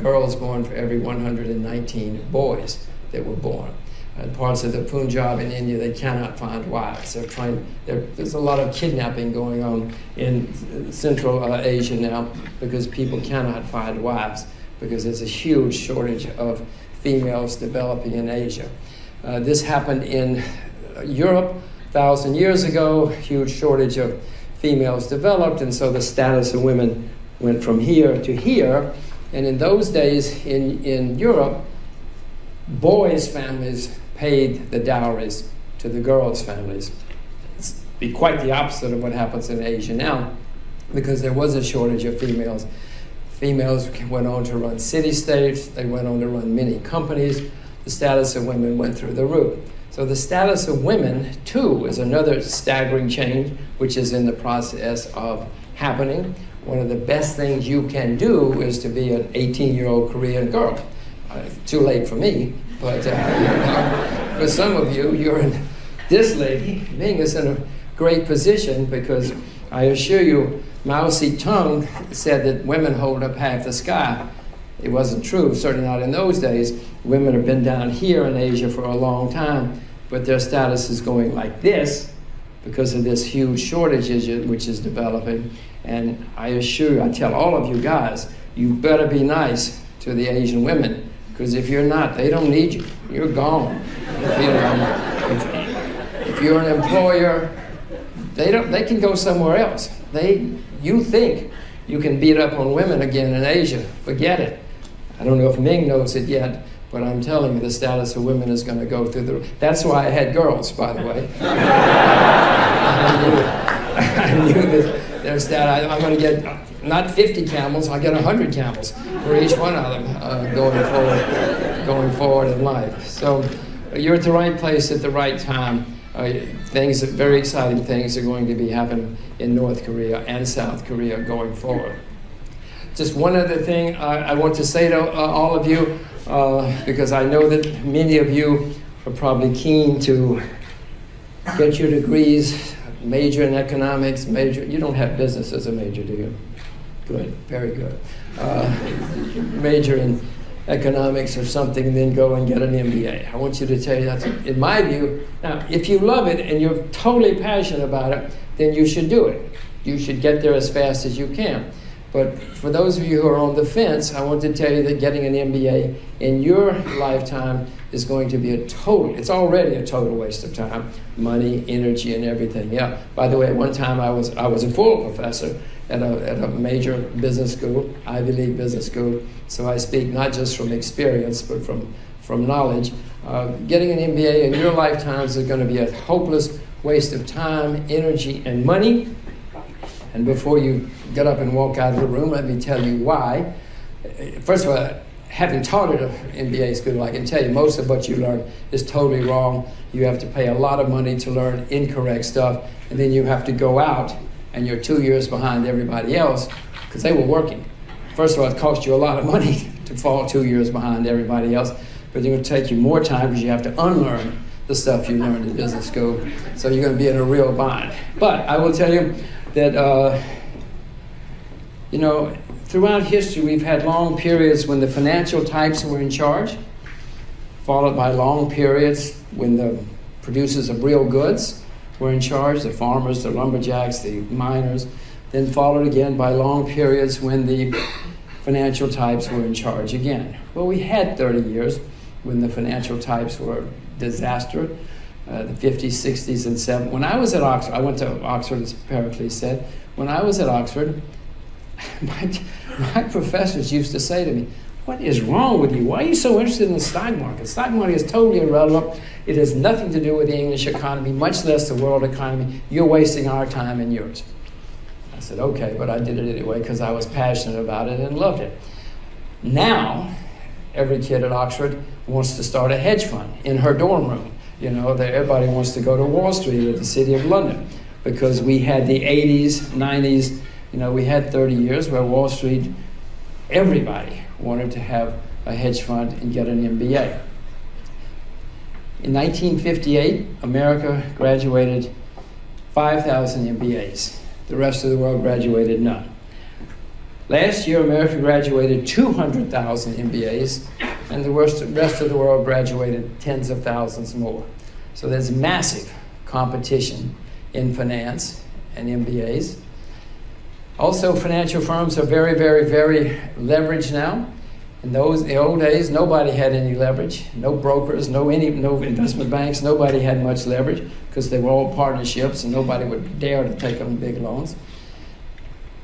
[SPEAKER 3] girls born for every 119 boys that were born. In parts of the Punjab in India, they cannot find wives. There's a lot of kidnapping going on in Central Asia now, because people cannot find wives, because there's a huge shortage of females developing in Asia. This happened in Europe 1,000 years ago. Huge shortage of females developed, and so the status of women went from here to here. And in those days in Europe, boys' families paid the dowries to the girls' families. It's be quite the opposite of what happens in Asia now, because there was a shortage of females. Females went on to run city-states, they went on to run many companies. The status of women went through the roof. So the status of women, too, is another staggering change, which is in the process of happening. One of the best things you can do is to be an 18-year-old Korean girl. Too late for me, but for some of you, this lady, Ming, is in a great position, because I assure you, Mao Zedong said that women hold up half the sky. It wasn't true, certainly not in those days. Women have been down here in Asia for a long time, but their status is going like this because of this huge shortage which is developing. And I assure you, I tell all of you guys, you better be nice to the Asian women, because if you're not, they don't need you. You're gone. If you're an employer, they can go somewhere else. You think you can beat up on women again in Asia. Forget it. I don't know if Ming knows it yet, but I'm telling you, the status of women is going to go through the roof. That's why I had girls, by the way. I knew that there's that. I'm going to get not 50 camels, I'll get 100 camels for each one of them going forward in life. So you're at the right place at the right time. Very exciting things are going to be happening in North Korea and South Korea going forward. Just one other thing I want to say to all of you, because I know that many of you are probably keen to get your degrees, major in economics, you don't have business as a major, do you? Good, very good. Major in economics or something, and then go and get an MBA. I want you to tell you that's, in my view, now if you love it and you're totally passionate about it, then you should do it. You should get there as fast as you can. But for those of you who are on the fence, I want to tell you that getting an MBA in your lifetime is going to be it's already a total waste of time, money, energy, and everything. Yeah. By the way, at one time I was a full professor at a major business school, Ivy League business school. So I speak not just from experience, but from knowledge. Getting an MBA in your lifetimes is going to be a hopeless waste of time, energy, and money. And before you get up and walk out of the room, let me tell you why. First of all, having taught at an MBA school, I can tell you most of what you learn is totally wrong. You have to pay a lot of money to learn incorrect stuff, and then you have to go out and you're 2 years behind everybody else because they were working. First of all, it cost you a lot of money to fall 2 years behind everybody else, but it's going to take you more time because you have to unlearn the stuff you learned in business school. So you're going to be in a real bind. But I will tell you that, you know, throughout history, we've had long periods when the financial types were in charge, followed by long periods when the producers of real goods were in charge, the farmers, the lumberjacks, the miners, then followed again by long periods when the financial types were in charge again. Well, we had 30 years when the financial types were disaster, the 50s, 60s, and 70s. When I was at Oxford, I went to Oxford, as Pericles said. When I was at Oxford, my professors used to say to me, "What is wrong with you? Why are you so interested in the stock market? The stock market is totally irrelevant. It has nothing to do with the English economy, much less the world economy. You're wasting our time and yours." I said, okay, but I did it anyway because I was passionate about it and loved it. Now, every kid at Oxford wants to start a hedge fund in her dorm room. You know, everybody wants to go to Wall Street or the City of London because we had the 80s, 90s, you know, we had 30 years where Wall Street, everybody wanted to have a hedge fund and get an MBA. In 1958, America graduated 5,000 MBAs. The rest of the world graduated none. Last year, America graduated 200,000 MBAs, and the rest of the world graduated tens of thousands more. So there's massive competition in finance and MBAs. Also, financial firms are very, very, very leveraged now. In the old days, nobody had any leverage. No brokers, no investment banks, nobody had much leverage because they were all partnerships and nobody would dare to take on big loans.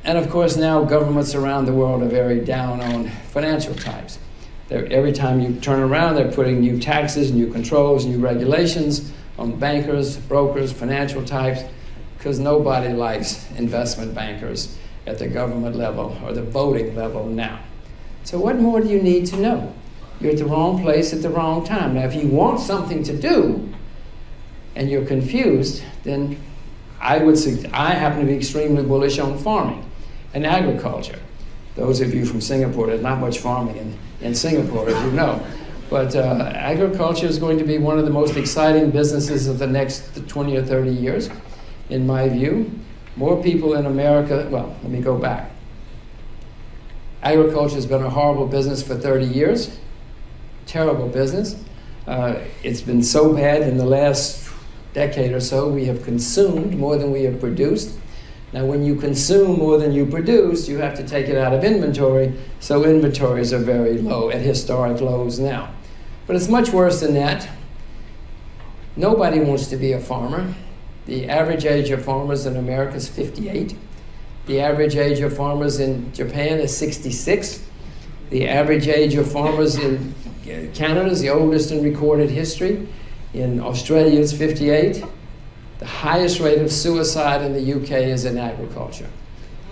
[SPEAKER 3] And of course, now governments around the world are very down on financial types. Every time you turn around, they're putting new taxes, new controls, new regulations on bankers, brokers, financial types, because nobody likes investment bankers at the government level or the voting level now. So what more do you need to know? You're at the wrong place at the wrong time. Now, if you want something to do and you're confused, then I happen to be extremely bullish on farming and agriculture. Those of you from Singapore, there's not much farming in Singapore, as you know. But agriculture is going to be one of the most exciting businesses of the next 20 or 30 years, in my view. More people in America, well, let me go back. Agriculture has been a horrible business for 30 years, terrible business. It's been so bad in the last decade or so, we have consumed more than we have produced. Now, when you consume more than you produce, you have to take it out of inventory, so inventories are very low, at historic lows now. But it's much worse than that. Nobody wants to be a farmer. The average age of farmers in America is 58. The average age of farmers in Japan is 66. The average age of farmers in Canada is the oldest in recorded history. In Australia, it's 58. The highest rate of suicide in the UK is in agriculture.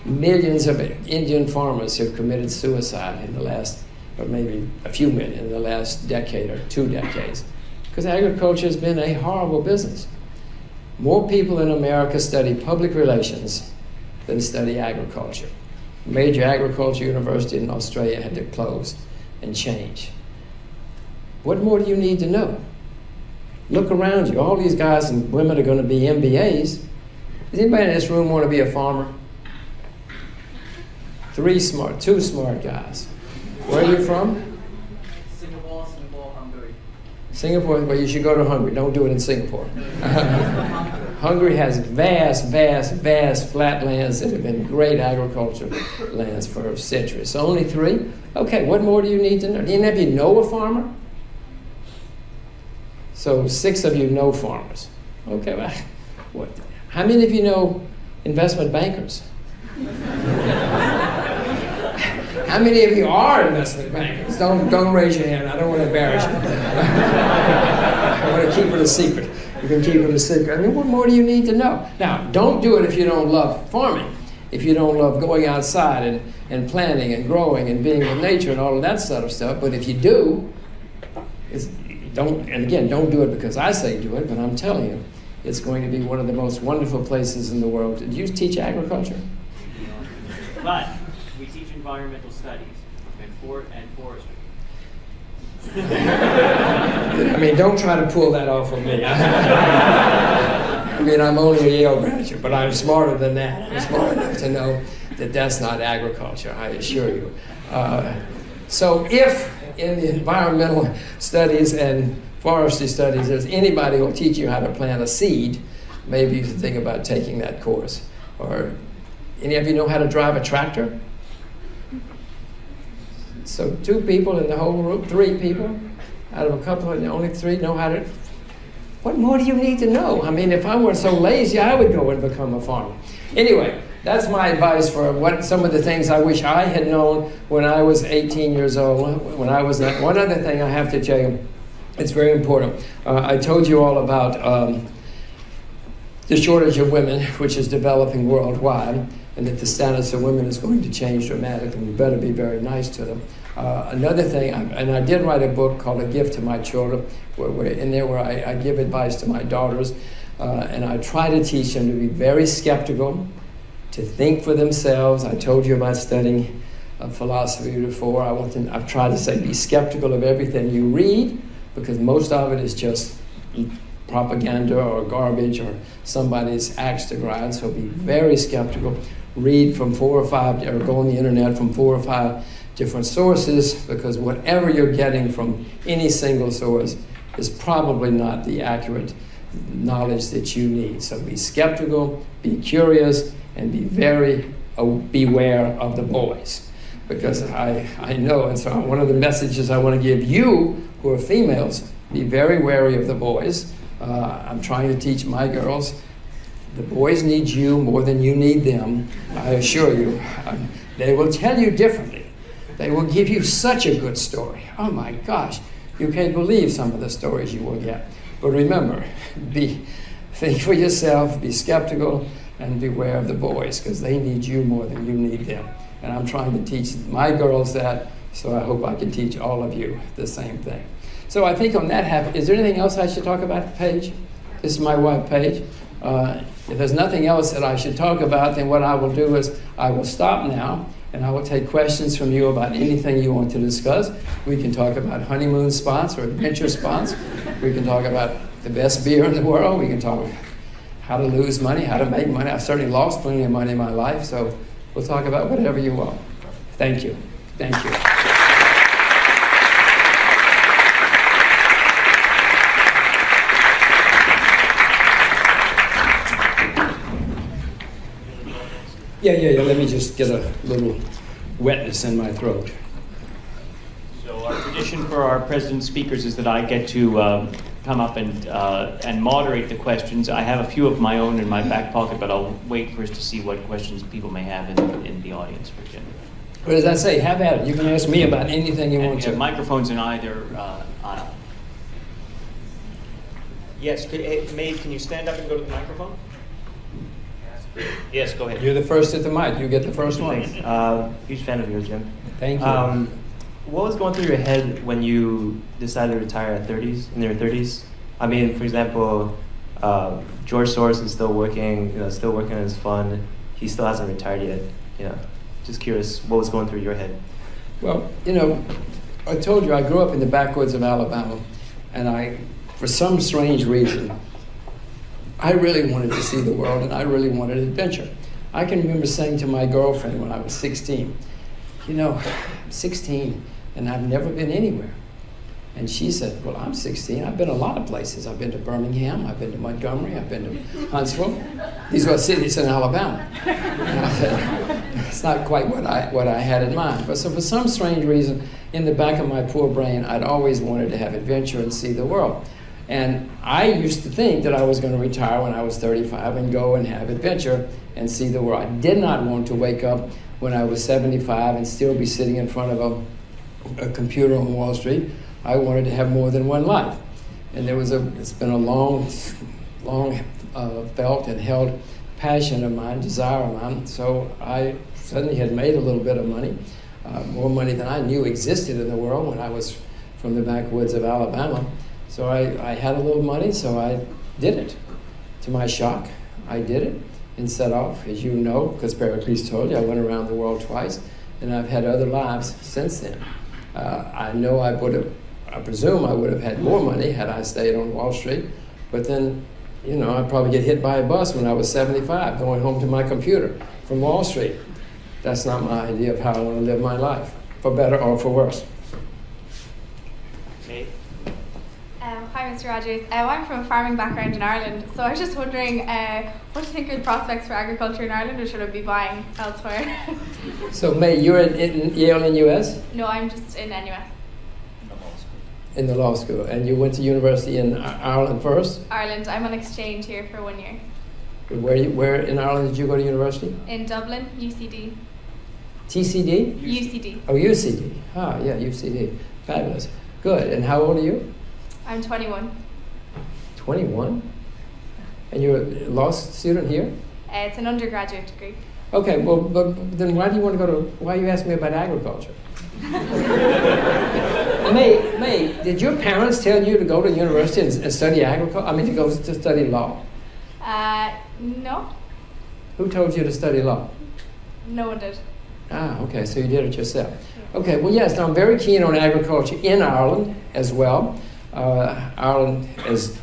[SPEAKER 3] Millions of Indian farmers have committed suicide in the last, or maybe a few million in the last decade or 2 decades, because agriculture has been a horrible business. More people in America study public relations than study agriculture. A major agriculture university in Australia had to close and change. What more do you need to know? Look around you. All these guys and women are going to be MBAs. Does anybody in this room want to be a farmer? 2 smart guys. Where are you from?
[SPEAKER 7] Singapore, Hungary.
[SPEAKER 3] Singapore, well, you should go to Hungary. Don't do it in Singapore. Hungary has vast, vast, vast flat lands that have been great agricultural lands for centuries. So only 3? Okay, what more do you need to know? Do any of you know a farmer? So 6 of you know farmers. Okay, well, what? How many of you know investment bankers? How many of you are investment bankers? Don't raise your hand. I don't want to embarrass you. I want to keep it a secret. You can keep it a secret. I mean, what more do you need to know? Now, don't do it if you don't love farming, if you don't love going outside and planting and growing and being with nature and all of that sort of stuff. But if you do, don't do it because I say do it, but I'm telling you, it's going to be one of the most wonderful places in the world. Did you teach agriculture?
[SPEAKER 2] But we teach environmental studies and forestry.
[SPEAKER 3] I mean, don't try to pull that off on me. I mean, I'm only a Yale graduate, but I'm smarter than that. I'm smart enough to know that that's not agriculture, I assure you. So if in the environmental studies and forestry studies there's anybody who will teach you how to plant a seed, maybe you should think about taking that course. Or any of you know how to drive a tractor? So 2 people in the whole room, 3 people out of a couple, and only 3 know how to. What more do you need to know? I mean, if I weren't so lazy, I would go and become a farmer. Anyway, that's my advice for some of the things I wish I had known when I was 18 years old. When I was not. One other thing I have to tell you, it's very important. I told you all about the shortage of women, which is developing worldwide, and that the status of women is going to change dramatically. We better be very nice to them. Another thing, and I did write a book called A Gift to My Children, where I give advice to my daughters, and I try to teach them to be very skeptical, to think for themselves. I told you about studying philosophy before. I've tried to say be skeptical of everything you read, because most of it is just propaganda or garbage or somebody's axe to grind. So be very skeptical. Read from 4 or 5, or go on the internet from 4 or 5 different sources, because whatever you're getting from any single source is probably not the accurate knowledge that you need. So be skeptical, be curious, and be very beware of the boys. Because I know, and so one of the messages I want to give you who are females, be very wary of the boys. I'm trying to teach my girls, the boys need you more than you need them, I assure you. They will tell you differently. They will give you such a good story. Oh my gosh, you can't believe some of the stories you will get. But remember, think for yourself, be skeptical, and beware of the boys, because they need you more than you need them. And I'm trying to teach my girls that, so I hope I can teach all of you the same thing. So I think on that is there anything else I should talk about, Paige? This is my wife, Paige. If there's nothing else that I should talk about, then what I will do is I will stop now, and I will take questions from you about anything you want to discuss. We can talk about honeymoon spots or adventure spots. We can talk about the best beer in the world. We can talk how to lose money, how to make money. I've certainly lost plenty of money in my life, so we'll talk about whatever you want. Thank you. Thank you. Yeah, let me just get a little wetness in my throat.
[SPEAKER 2] So our tradition for our president speakers is that I get to come up and moderate the questions. I have a few of my own in my back pocket, but I'll wait first to see what questions people may have in the audience for Jim.
[SPEAKER 3] What does that say? Have at it. You can ask me about anything you want to.
[SPEAKER 2] Microphones in either aisle. Yes, Maeve, can you stand up and go to the microphone? Yes, go ahead.
[SPEAKER 3] You're the first at the mic. You get the first one.
[SPEAKER 1] Huge fan of yours, Jim.
[SPEAKER 3] Thank you.
[SPEAKER 1] What was going through your head when you decided to retire in your 30s? I mean, for example, George Soros is still working on his fund. He still hasn't retired yet. Just curious, what was going through your head?
[SPEAKER 3] Well, I told you I grew up in the backwoods of Alabama, and for some strange reason, I really wanted to see the world, and I really wanted adventure. I can remember saying to my girlfriend when I was 16, I'm 16, and I've never been anywhere. And she said, well, I'm 16. I've been a lot of places. I've been to Birmingham. I've been to Montgomery. I've been to Huntsville. These were cities in Alabama. And I said, it's not quite what I had in mind. But so for some strange reason, in the back of my poor brain, I'd always wanted to have adventure and see the world. And I used to think that I was going to retire when I was 35 and go and have adventure and see the world. I did not want to wake up when I was 75 and still be sitting in front of a computer on Wall Street. I wanted to have more than one life. And it's been a long felt and held passion of mine, desire of mine. So I suddenly had made a little bit of money, more money than I knew existed in the world when I was from the backwoods of Alabama. So I had a little money, so I did it. To my shock, I did it and set off. As you know, because Pericles told you, I went around the world twice, and I've had other lives since then. I presume I would have had more money had I stayed on Wall Street, but then, you know, I'd probably get hit by a bus when I was 75 going home to my computer from Wall Street. That's not my idea of how I want to live my life, for better or for worse.
[SPEAKER 2] Okay.
[SPEAKER 7] Hi, Mr. Rogers. I'm from a farming background in Ireland, so I was just wondering, what do you think are the prospects for agriculture in Ireland, or should I be buying elsewhere?
[SPEAKER 3] So, May, you're in Yale in U.S.?
[SPEAKER 7] No, I'm just in NUS.
[SPEAKER 3] In the law school. And you went to university in Ireland first?
[SPEAKER 7] Ireland. I'm on exchange here for 1 year.
[SPEAKER 3] Where in Ireland did you go to university?
[SPEAKER 7] In Dublin, UCD.
[SPEAKER 3] TCD?
[SPEAKER 7] UCD.
[SPEAKER 3] Oh, UCD. Ah, yeah, UCD. Fabulous. Good. And how old are you?
[SPEAKER 7] I'm 21.
[SPEAKER 3] 21? And you're a law student here?
[SPEAKER 7] It's an undergraduate degree.
[SPEAKER 3] Okay, well, but then why are you asking me about agriculture? May, did your parents tell you to go to university and study agriculture? I mean, to study law?
[SPEAKER 7] No.
[SPEAKER 3] Who told you to study law?
[SPEAKER 7] No one did.
[SPEAKER 3] Ah, okay, so you did it yourself. Okay, well, yes, I'm very keen on agriculture in Ireland as well. Ireland, as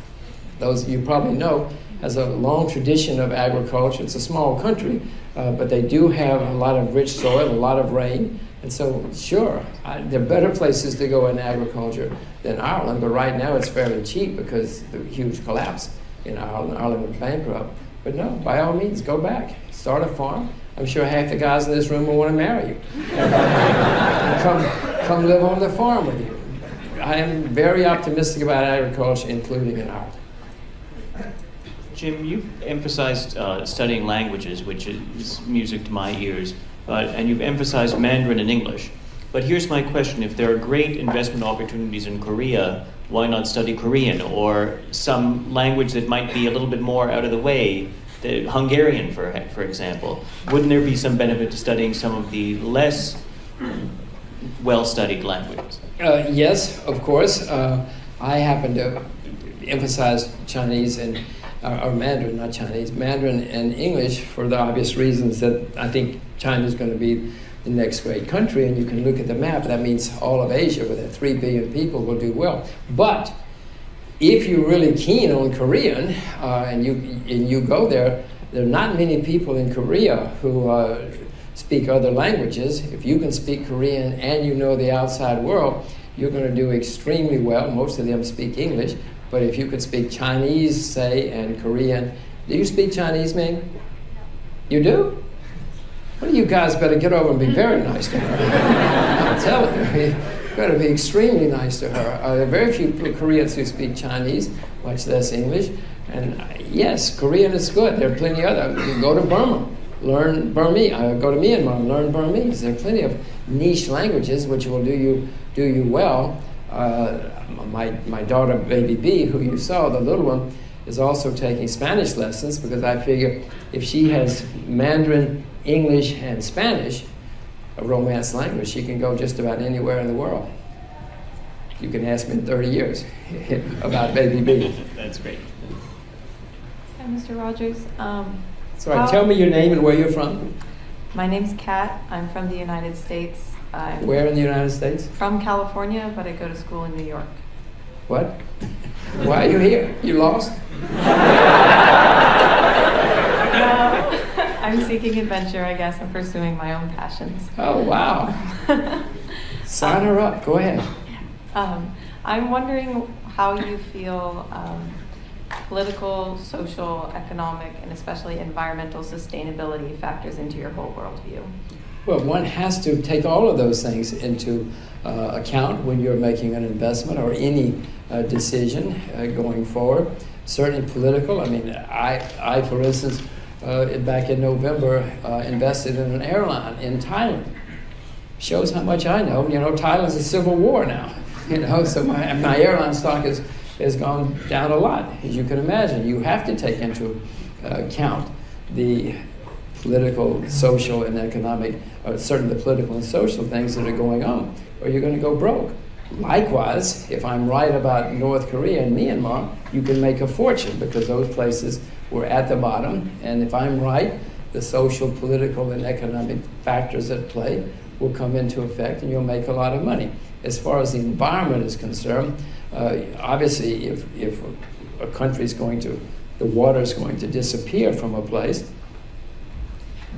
[SPEAKER 3] those of you probably know, has a long tradition of agriculture. It's a small country, but they do have a lot of rich soil, a lot of rain. And so, sure, there are better places to go in agriculture than Ireland, but right now it's fairly cheap because of the huge collapse in Ireland. Ireland went bankrupt. But no, by all means, go back. Start a farm. I'm sure half the guys in this room will want to marry you. And come live on the farm with you. I am very optimistic about agriculture, including in Ireland.
[SPEAKER 2] Jim, you've emphasized studying languages, which is music to my ears, and you've emphasized Mandarin and English. But here's my question. If there are great investment opportunities in Korea, why not study Korean or some language that might be a little bit more out of the way, the Hungarian, for example? Wouldn't there be some benefit to studying some of the less well-studied languages?
[SPEAKER 3] Yes, of course. I happen to emphasize Chinese and or Mandarin, not Chinese, Mandarin and English for the obvious reasons that I think China is going to be the next great country, and you can look at the map. That means all of Asia, with 3 billion people, will do well. But if you're really keen on Korean and you go there, there are not many people in Korea who speak other languages. If you can speak Korean and you know the outside world, you're going to do extremely well. Most of them speak English. But if you could speak Chinese, say, and Korean. Do you speak Chinese, Ming? You do? Well, you guys better get over and be very nice to her. I'm telling you, you better be extremely nice to her. There are very few Koreans who speak Chinese, much less English. And yes, Korean is good. There are plenty of other. You go to Burma, learn Burmese. Go to Myanmar, learn Burmese. There are plenty of niche languages which will do you well. My daughter, baby B, who you saw, the little one, is also taking Spanish lessons because I figure if she has Mandarin, English, and Spanish, a Romance language, she can go just about anywhere in the world. You can ask me in 30 years about baby B.
[SPEAKER 2] That's great.
[SPEAKER 8] Hi, Mr. Rogers.
[SPEAKER 3] Sorry, tell me your name and where you're from.
[SPEAKER 8] My name's Kat. I'm from the United States.
[SPEAKER 3] Where in the United States?
[SPEAKER 8] From California, but I go to school in New York.
[SPEAKER 3] What? Why are you here? You lost?
[SPEAKER 8] No, I'm seeking adventure, I guess. I'm pursuing my own passions.
[SPEAKER 3] Oh, wow. Sign her up. Go ahead.
[SPEAKER 8] I'm wondering how you feel political, social, economic, and especially environmental sustainability factors into your whole worldview.
[SPEAKER 3] Well, one has to take all of those things into account when you're making an investment or any decision going forward. Certainly political. I mean, I for instance, back in November, invested in an airline in Thailand. Shows how much I know. You know, Thailand's a civil war now. You know, so my airline stock has gone down a lot, as you can imagine. You have to take into account the political, social, and economic, certainly the political and social things that are going on, or you're going to go broke. Likewise, if I'm right about North Korea and Myanmar, you can make a fortune because those places were at the bottom, and if I'm right, the social, political, and economic factors at play will come into effect and you'll make a lot of money. As far as the environment is concerned, obviously if a country is going to, the water is going to disappear from a place,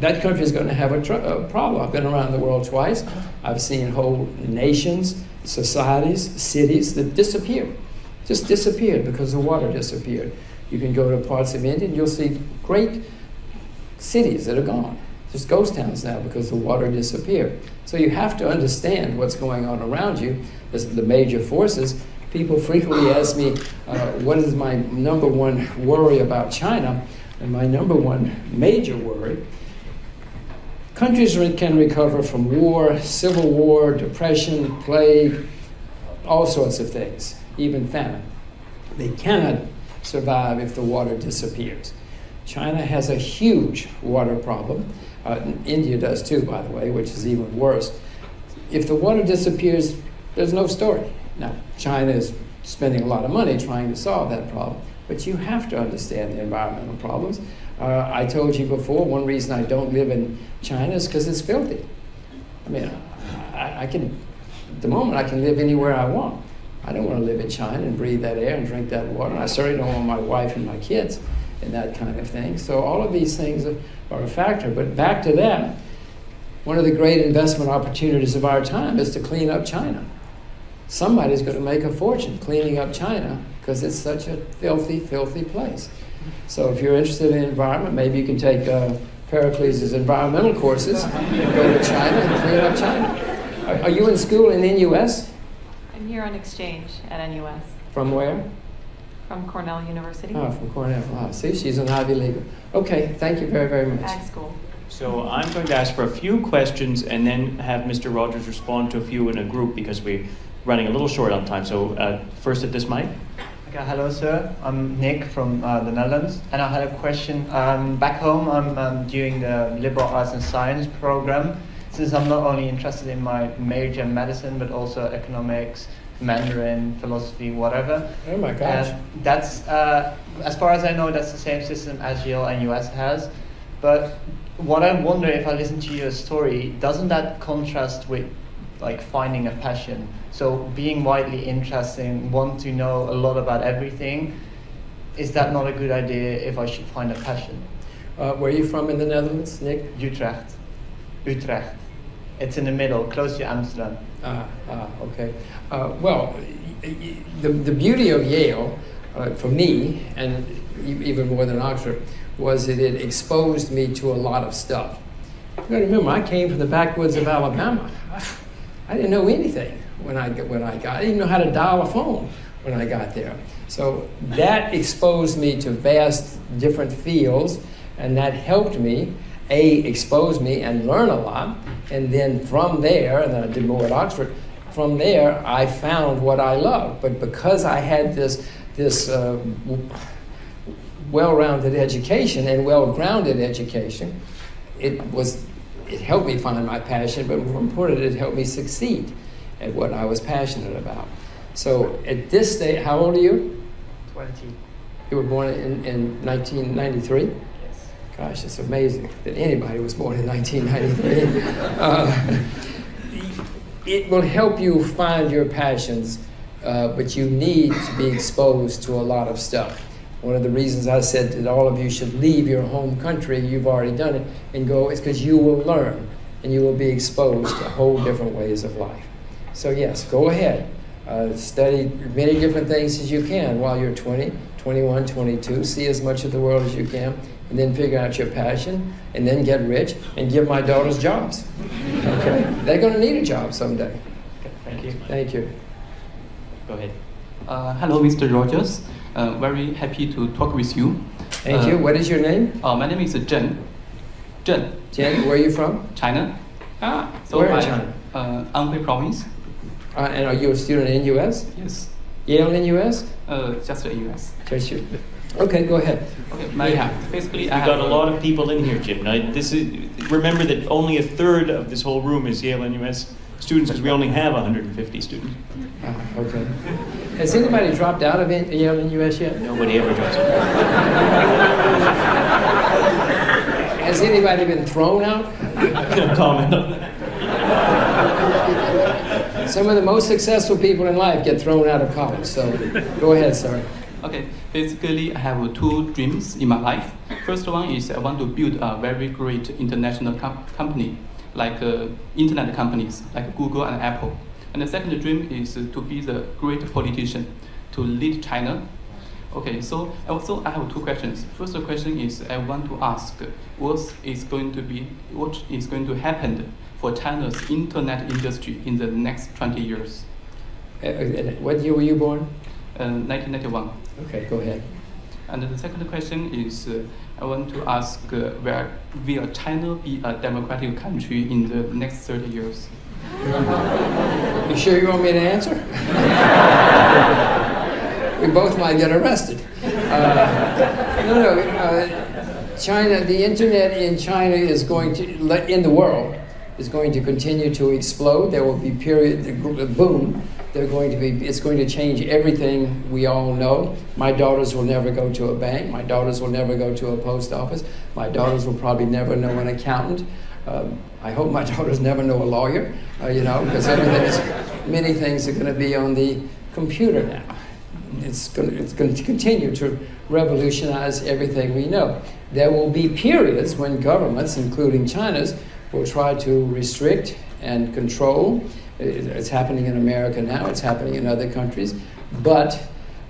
[SPEAKER 3] that country is going to have a problem. I've been around the world twice. I've seen whole nations, societies, cities that disappear. Just disappeared because the water disappeared. You can go to parts of India and you'll see great cities that are gone. Just ghost towns now because the water disappeared. So you have to understand what's going on around you, the major forces. People frequently ask me, what is my number one worry about China? And my number one major worry, countries can recover from war, civil war, depression, plague, all sorts of things, even famine. They cannot survive if the water disappears. China has a huge water problem. India does too, by the way, which is even worse. If the water disappears, there's no story. Now, China is spending a lot of money trying to solve that problem, but you have to understand the environmental problems. I told you before, one reason I don't live in China is because it's filthy. I mean, I can, at the moment, I can live anywhere I want. I don't want to live in China and breathe that air and drink that water. I certainly don't want my wife and my kids and that kind of thing. So all of these things are a factor. But back to that, one of the great investment opportunities of our time is to clean up China. Somebody's going to make a fortune cleaning up China because it's such a filthy, filthy place. So if you're interested in environment, maybe you can take Pericles' environmental courses and go to China and clean up China. Are you in school in NUS?
[SPEAKER 8] I'm here on exchange at NUS.
[SPEAKER 3] From where?
[SPEAKER 8] From Cornell University.
[SPEAKER 3] Oh, from Cornell. Wow. See, she's an Ivy Leaguer. Okay, thank you very, very much.
[SPEAKER 8] Ag school.
[SPEAKER 2] So I'm going to ask for a few questions and then have Mr. Rogers respond to a few in a group because we're running a little short on time. So first at this mic.
[SPEAKER 9] Okay, hello sir, I'm Nick from the Netherlands, and I had a question. Back home I'm doing the liberal arts and science program, since I'm not only interested in my major medicine but also economics, Mandarin, philosophy, whatever.
[SPEAKER 3] Oh my gosh.
[SPEAKER 9] And that's, as far as I know, that's the same system as Yale and US has. But what I wonder, if I listen to your story, doesn't that contrast with like finding a passion? So being widely interesting, want to know a lot about everything, is that not a good idea if I should find a passion?
[SPEAKER 3] Where are you from in the Netherlands, Nick?
[SPEAKER 9] Utrecht. Utrecht. It's in the middle, close to Amsterdam.
[SPEAKER 3] Okay. Well, the beauty of Yale, for me, and even more than Oxford, was that it exposed me to a lot of stuff. You got to remember, I came from the backwoods of Alabama. I didn't know anything when I got. I didn't know how to dial a phone when I got there. So that exposed me to vast different fields, and that helped me, expose me and learn a lot. And then from there, and then I did more at Oxford, from there I found what I loved. But because I had this well-rounded education and well-grounded education, it helped me find my passion, but more importantly, it helped me succeed at what I was passionate about. So at this stage, how old are you?
[SPEAKER 9] 20.
[SPEAKER 3] You were born in 1993?
[SPEAKER 9] Yes.
[SPEAKER 3] Gosh, it's amazing that anybody was born in 1993. It will help you find your passions, but you need to be exposed to a lot of stuff. One of the reasons I said that all of you should leave your home country, you've already done it, and go, is because you will learn and you will be exposed to whole different ways of life. So yes, go ahead. Study many different things as you can while you're 20, 21, 22. See as much of the world as you can, and then figure out your passion, and then get rich, and give my daughters jobs. Okay? They're going to need a job someday.
[SPEAKER 2] Okay, thank you.
[SPEAKER 3] Thank you.
[SPEAKER 2] Go ahead.
[SPEAKER 10] Hello, Mr. Rogers. Very happy to talk with you.
[SPEAKER 3] Thank you. What is your name?
[SPEAKER 10] My name is Zhen. Zhen.
[SPEAKER 3] Jen, where are you from?
[SPEAKER 10] China. So
[SPEAKER 3] where in China?
[SPEAKER 10] Anhui province.
[SPEAKER 3] And are you a student in U.S.?
[SPEAKER 10] Yes.
[SPEAKER 3] Yale in U.S.?
[SPEAKER 10] Just in U.S.
[SPEAKER 3] Just you. Okay, go ahead.
[SPEAKER 10] Okay, basically,
[SPEAKER 2] We've got a lot of people in here, Jim. Now, remember that only a third of this whole room is Yale and US students, because we only have 150 students.
[SPEAKER 3] Okay. Has anybody dropped out of Yale and US yet?
[SPEAKER 2] Nobody ever drops out.
[SPEAKER 3] Has anybody been thrown out?
[SPEAKER 2] No comment on that.
[SPEAKER 3] Some of the most successful people in life get thrown out of college, so go ahead, sir.
[SPEAKER 10] Okay, basically I have two dreams in my life. First one is I want to build a very great international company, like internet companies like Google and Apple. And the second dream is to be the great politician, to lead China. Okay, so also I have two questions. First question is I want to ask what is going to happen for China's internet industry in the next 20 years?
[SPEAKER 3] What year were you born?
[SPEAKER 10] 1991.
[SPEAKER 3] Okay, go ahead.
[SPEAKER 10] And the second question is, I want to ask, will China be a democratic country in the next 30 years?
[SPEAKER 3] You sure you want me to answer? We both might get arrested. China, the internet in China is going to, in the world, is going to continue to explode. There will be boom. It's going to change everything we all know. My daughters will never go to a bank. My daughters will never go to a post office. My daughters will probably never know an accountant. I hope my daughters never know a lawyer, because many things are going to be on the computer now. It's going to continue to revolutionize everything we know. There will be periods when governments, including China's, will try to restrict and control. It's happening in America now, it's happening in other countries, but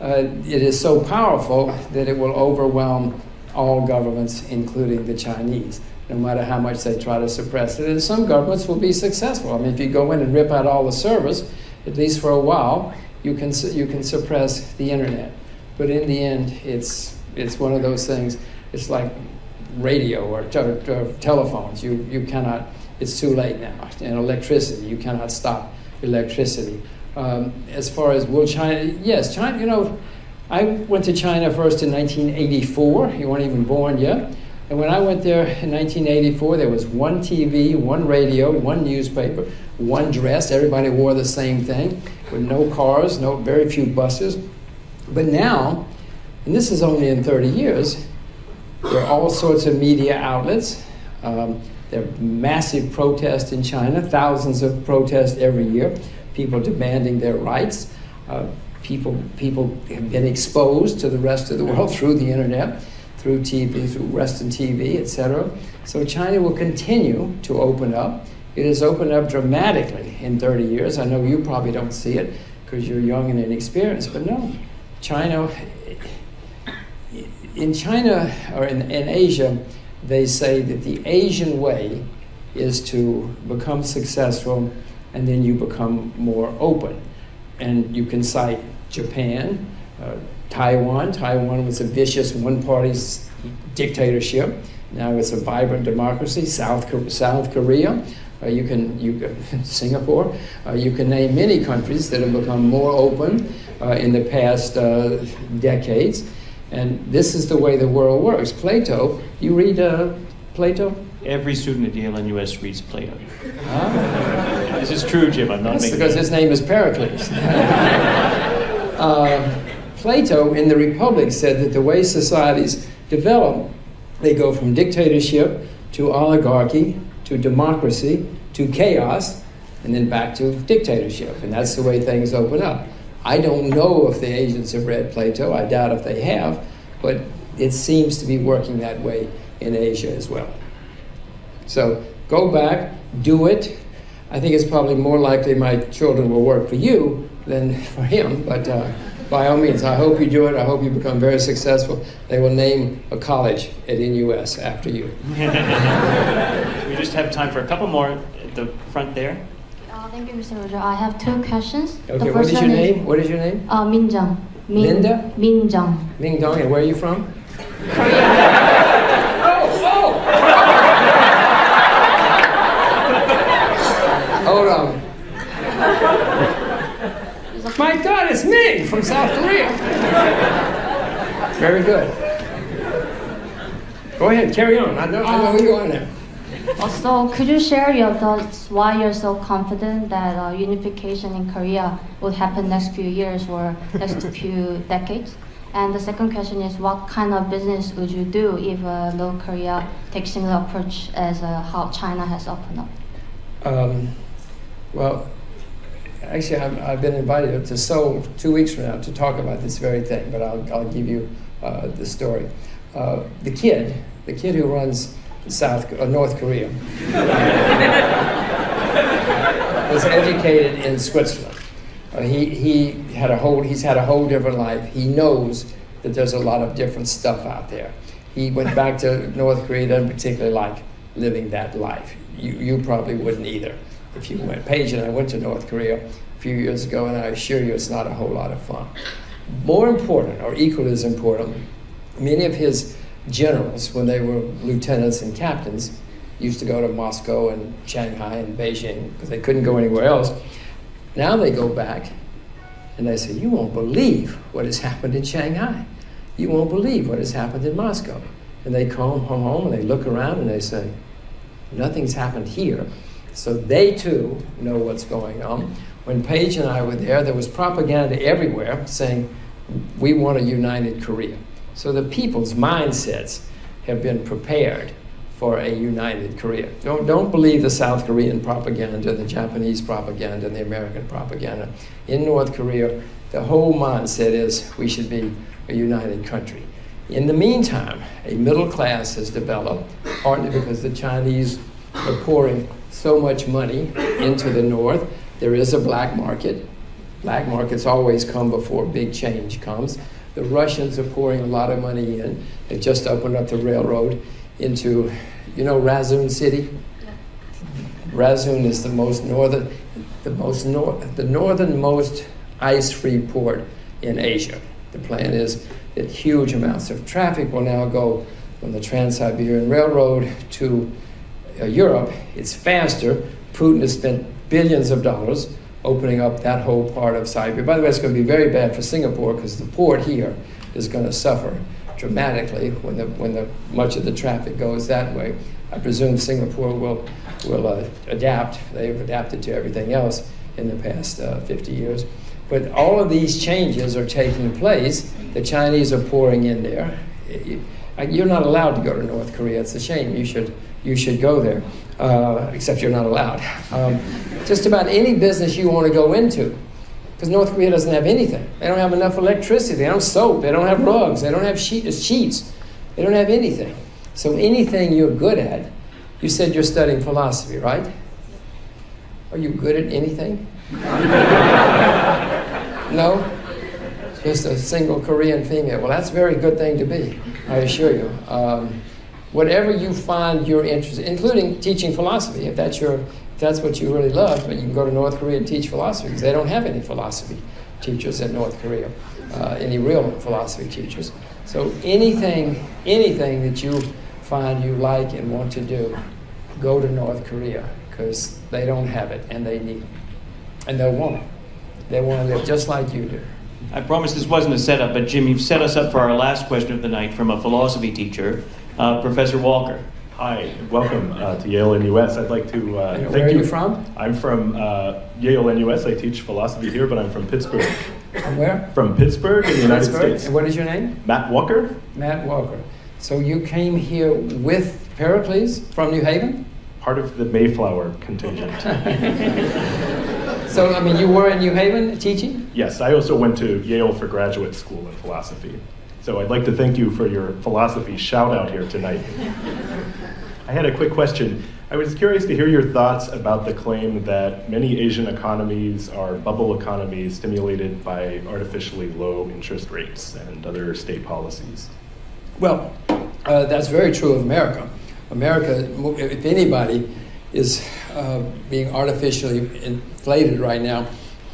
[SPEAKER 3] it is so powerful that it will overwhelm all governments, including the Chinese, no matter how much they try to suppress it. And some governments will be successful. I mean, if you go in and rip out all the servers, at least for a while, you can suppress the internet. But in the end, it's one of those things. It's like radio or telephones. You cannot. It's too late now. And electricity, you cannot stop electricity. As far as will China, yes, China. I went to China first in 1984. You weren't even born yet. And when I went there in 1984, there was one TV, one radio, one newspaper, one dress. Everybody wore the same thing, with no cars, very few buses. But now, and this is only in 30 years, there are all sorts of media outlets. There are massive protests in China, thousands of protests every year, people demanding their rights. People have been exposed to the rest of the world through the internet, through TV, through Western TV, etc. So China will continue to open up. It has opened up dramatically in 30 years. I know you probably don't see it because you're young and inexperienced, but no, in China or in Asia, they say that the Asian way is to become successful and then you become more open. And you can cite Japan, Taiwan. Taiwan was a vicious one-party dictatorship. Now it's a vibrant democracy. South Korea, Singapore. You can name many countries that have become more open in the past decades. And this is the way the world works. Plato, you read Plato?
[SPEAKER 2] Every student at Yale and US reads Plato. This is true, Jim. I'm not making
[SPEAKER 3] because his name is Pericles. Plato in the Republic said that the way societies develop, they go from dictatorship to oligarchy to democracy to chaos and then back to dictatorship. And that's the way things open up. I don't know if the Asians have read Plato. I doubt if they have, but it seems to be working that way in Asia as well. So go back, do it. I think it's probably more likely my children will work for you than for him, but by all means, I hope you do it. I hope you become very successful. They will name a college at NUS after you.
[SPEAKER 2] We just have time for a couple more at the front there.
[SPEAKER 11] Thank you, Mr. Roger. I have two questions.
[SPEAKER 3] Okay, what is your name? What is your name?
[SPEAKER 11] Minjung.
[SPEAKER 3] Linda?
[SPEAKER 11] Minjung.
[SPEAKER 3] Mingdong, and where are you from?
[SPEAKER 11] Korea.
[SPEAKER 3] Hold on. My God, it's Ming from South Korea. Very good. Go ahead, carry on. I know where you're going now.
[SPEAKER 11] Also, could you share your thoughts why you're so confident that unification in Korea will happen next few years or next few decades? And the second question is, what kind of business would you do if North Korea takes similar approach as how China has opened up?
[SPEAKER 3] Well, actually, I've been invited to Seoul 2 weeks from now to talk about this very thing, but I'll give you the story. The kid who runs North Korea was educated in Switzerland. He's had a whole different life. He knows that there's a lot of different stuff out there. He went back to North Korea, doesn't particularly like living that life. You probably wouldn't either if you went. Paige and I went to North Korea a few years ago, and I assure you it's not a whole lot of fun. More important, or equally as important, many of his generals, when they were lieutenants and captains, used to go to Moscow and Shanghai and Beijing because they couldn't go anywhere else. Now they go back and they say, you won't believe what has happened in Shanghai. You won't believe what has happened in Moscow. And they come home and they look around and they say, nothing's happened here. So they too know what's going on. When Paige and I were there was propaganda everywhere saying, we want a united Korea. So the people's mindsets have been prepared for a united Korea. Don't believe the South Korean propaganda, the Japanese propaganda, and the American propaganda. In North Korea, the whole mindset is we should be a united country. In the meantime, a middle class has developed, partly because the Chinese are pouring so much money into the North. There is a black market. Black markets always come before big change comes. The Russians are pouring a lot of money in. They've just opened up the railroad into, Razun City? Yeah. Razun is the northernmost ice-free port in Asia. The plan is that huge amounts of traffic will now go from the Trans-Siberian Railroad to Europe. It's faster. Putin has spent billions of dollars opening up that whole part of Siberia. By the way, it's going to be very bad for Singapore because the port here is going to suffer dramatically when much of the traffic goes that way. I presume Singapore will adapt. They've adapted to everything else in the past 50 years. But all of these changes are taking place. The Chinese are pouring in there. You're not allowed to go to North Korea. It's a shame. You should go there, except you're not allowed. Just about any business you want to go into, because North Korea doesn't have anything. They don't have enough electricity. They don't have soap. They don't have rugs. They don't have sheets. They don't have anything. So anything you're good at, you said you're studying philosophy, right? Are you good at anything? No? Just a single Korean female. Well, that's a very good thing to be, I assure you. Whatever you find you're interested in, including teaching philosophy, if that's what you really love, but you can go to North Korea and teach philosophy, because they don't have any philosophy teachers in North Korea, any real philosophy teachers. So anything that you find you like and want to do, go to North Korea, because they don't have it and they need it. And they'll want it. They want to live just like you do.
[SPEAKER 2] I promise this wasn't a setup, but Jim, you've set us up for our last question of the night from a philosophy teacher, Professor Walker.
[SPEAKER 12] Hi, welcome to Yale NUS. I'd like to thank you.
[SPEAKER 3] Where are you from?
[SPEAKER 12] I'm from Yale NUS. I teach philosophy here, but I'm from Pittsburgh.
[SPEAKER 3] From where?
[SPEAKER 12] From Pittsburgh in the United States.
[SPEAKER 3] And what is your name?
[SPEAKER 12] Matt Walker.
[SPEAKER 3] Matt Walker. So you came here with Pericles from New Haven?
[SPEAKER 12] Part of the Mayflower contingent.
[SPEAKER 3] So, I mean, you were in New Haven teaching?
[SPEAKER 12] Yes, I also went to Yale for graduate school in philosophy. So I'd like to thank you for your philosophy shout out here tonight. I had a quick question. I was curious to hear your thoughts about the claim that many Asian economies are bubble economies stimulated by artificially low interest rates and other state policies.
[SPEAKER 3] Well, that's very true of America. America, if anybody is being artificially inflated right now,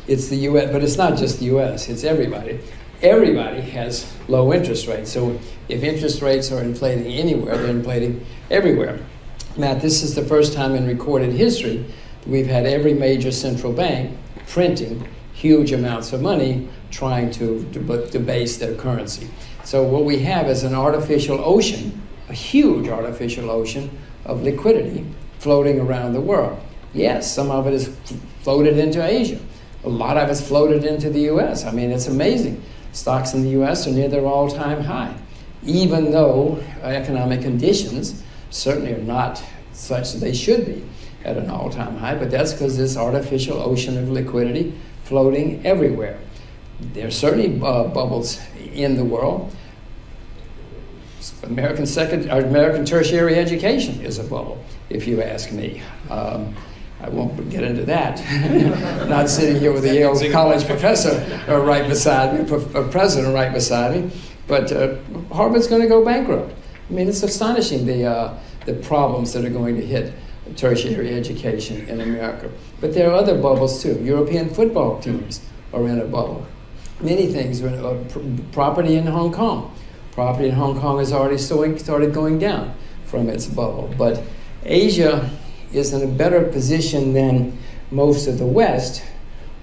[SPEAKER 3] it's the U.S., but it's not just the U.S., it's everybody. Everybody has low interest rates. So if interest rates are inflating anywhere, they're inflating everywhere. Matt, this is the first time in recorded history that we've had every major central bank printing huge amounts of money trying to debase their currency. So what we have is an artificial ocean, a huge artificial ocean of liquidity floating around the world. Yes, some of it is floated into Asia. A lot of it's floated into the U.S. I mean, it's amazing. Stocks in the U.S. are near their all-time high, even though economic conditions certainly are not such that they should be at an all-time high, but that's because this artificial ocean of liquidity floating everywhere. There are certainly bubbles in the world. American tertiary education is a bubble, if you ask me. I won't get into that. Not sitting here with a Yale College professor right beside me, a president right beside me, but Harvard's going to go bankrupt. I mean, it's astonishing the problems that are going to hit tertiary education in America. But there are other bubbles too. European football teams are in a bubble. Many things. Property in Hong Kong. Property in Hong Kong has already started going down from its bubble. But Asia is in a better position than most of the West,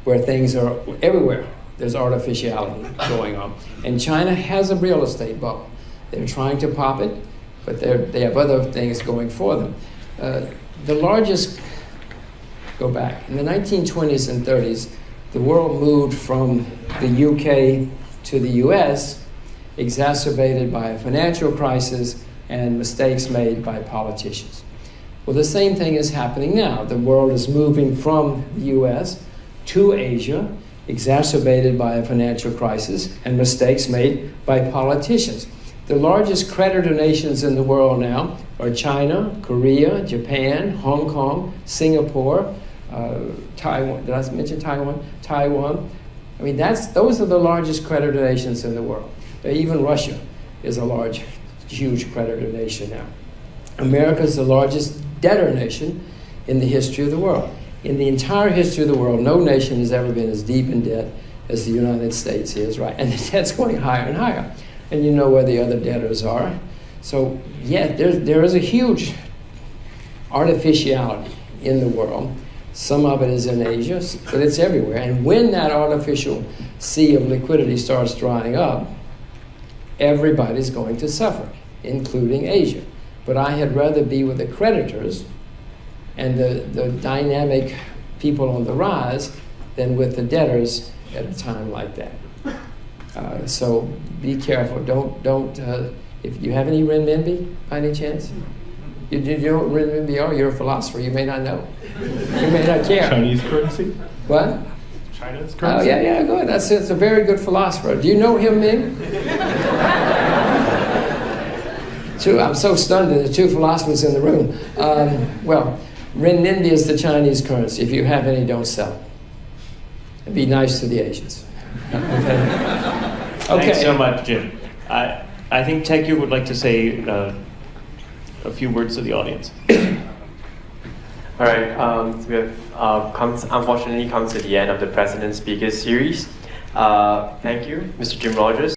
[SPEAKER 3] where things are everywhere. There's artificiality going on. And China has a real estate bubble. They're trying to pop it, but they have other things going for them. The largest, go back, in the 1920s and 30s, the world moved from the UK to the US, exacerbated by a financial crisis and mistakes made by politicians. Well, the same thing is happening now. The world is moving from the US to Asia, exacerbated by a financial crisis and mistakes made by politicians. The largest creditor nations in the world now are China, Korea, Japan, Hong Kong, Singapore, Taiwan. Did I mention Taiwan? Taiwan. I mean, those are the largest creditor nations in the world. Even Russia is a large, huge creditor nation now. America is the largest debtor nation in the history of the world. In the entire history of the world, no nation has ever been as deep in debt as the United States is, right? And the debt's going higher and higher. And you know where the other debtors are. So, yeah, there is a huge artificiality in the world. Some of it is in Asia, but it's everywhere. And when that artificial sea of liquidity starts drying up, everybody's going to suffer, including Asia. But I had rather be with the creditors and the dynamic people on the rise than with the debtors at a time like that. So be careful. Don't. If you have any renminbi by any chance, you know what renminbi are. You're a philosopher. You may not know. You may not care.
[SPEAKER 12] Chinese currency.
[SPEAKER 3] What?
[SPEAKER 12] China's currency.
[SPEAKER 3] Oh yeah, go ahead. That's a very good philosopher. Do you know him, Ming? I'm so stunned that there are two philosophers in the room. Well, renminbi is the Chinese currency. If you have any, don't sell it. And be nice to the Asians. Okay.
[SPEAKER 2] Thanks so much, Jim. I think Taekyu would like to say a few words to the audience.
[SPEAKER 1] All right, we have unfortunately come to the end of the President Speaker Series. Thank you, Mr. Jim Rogers.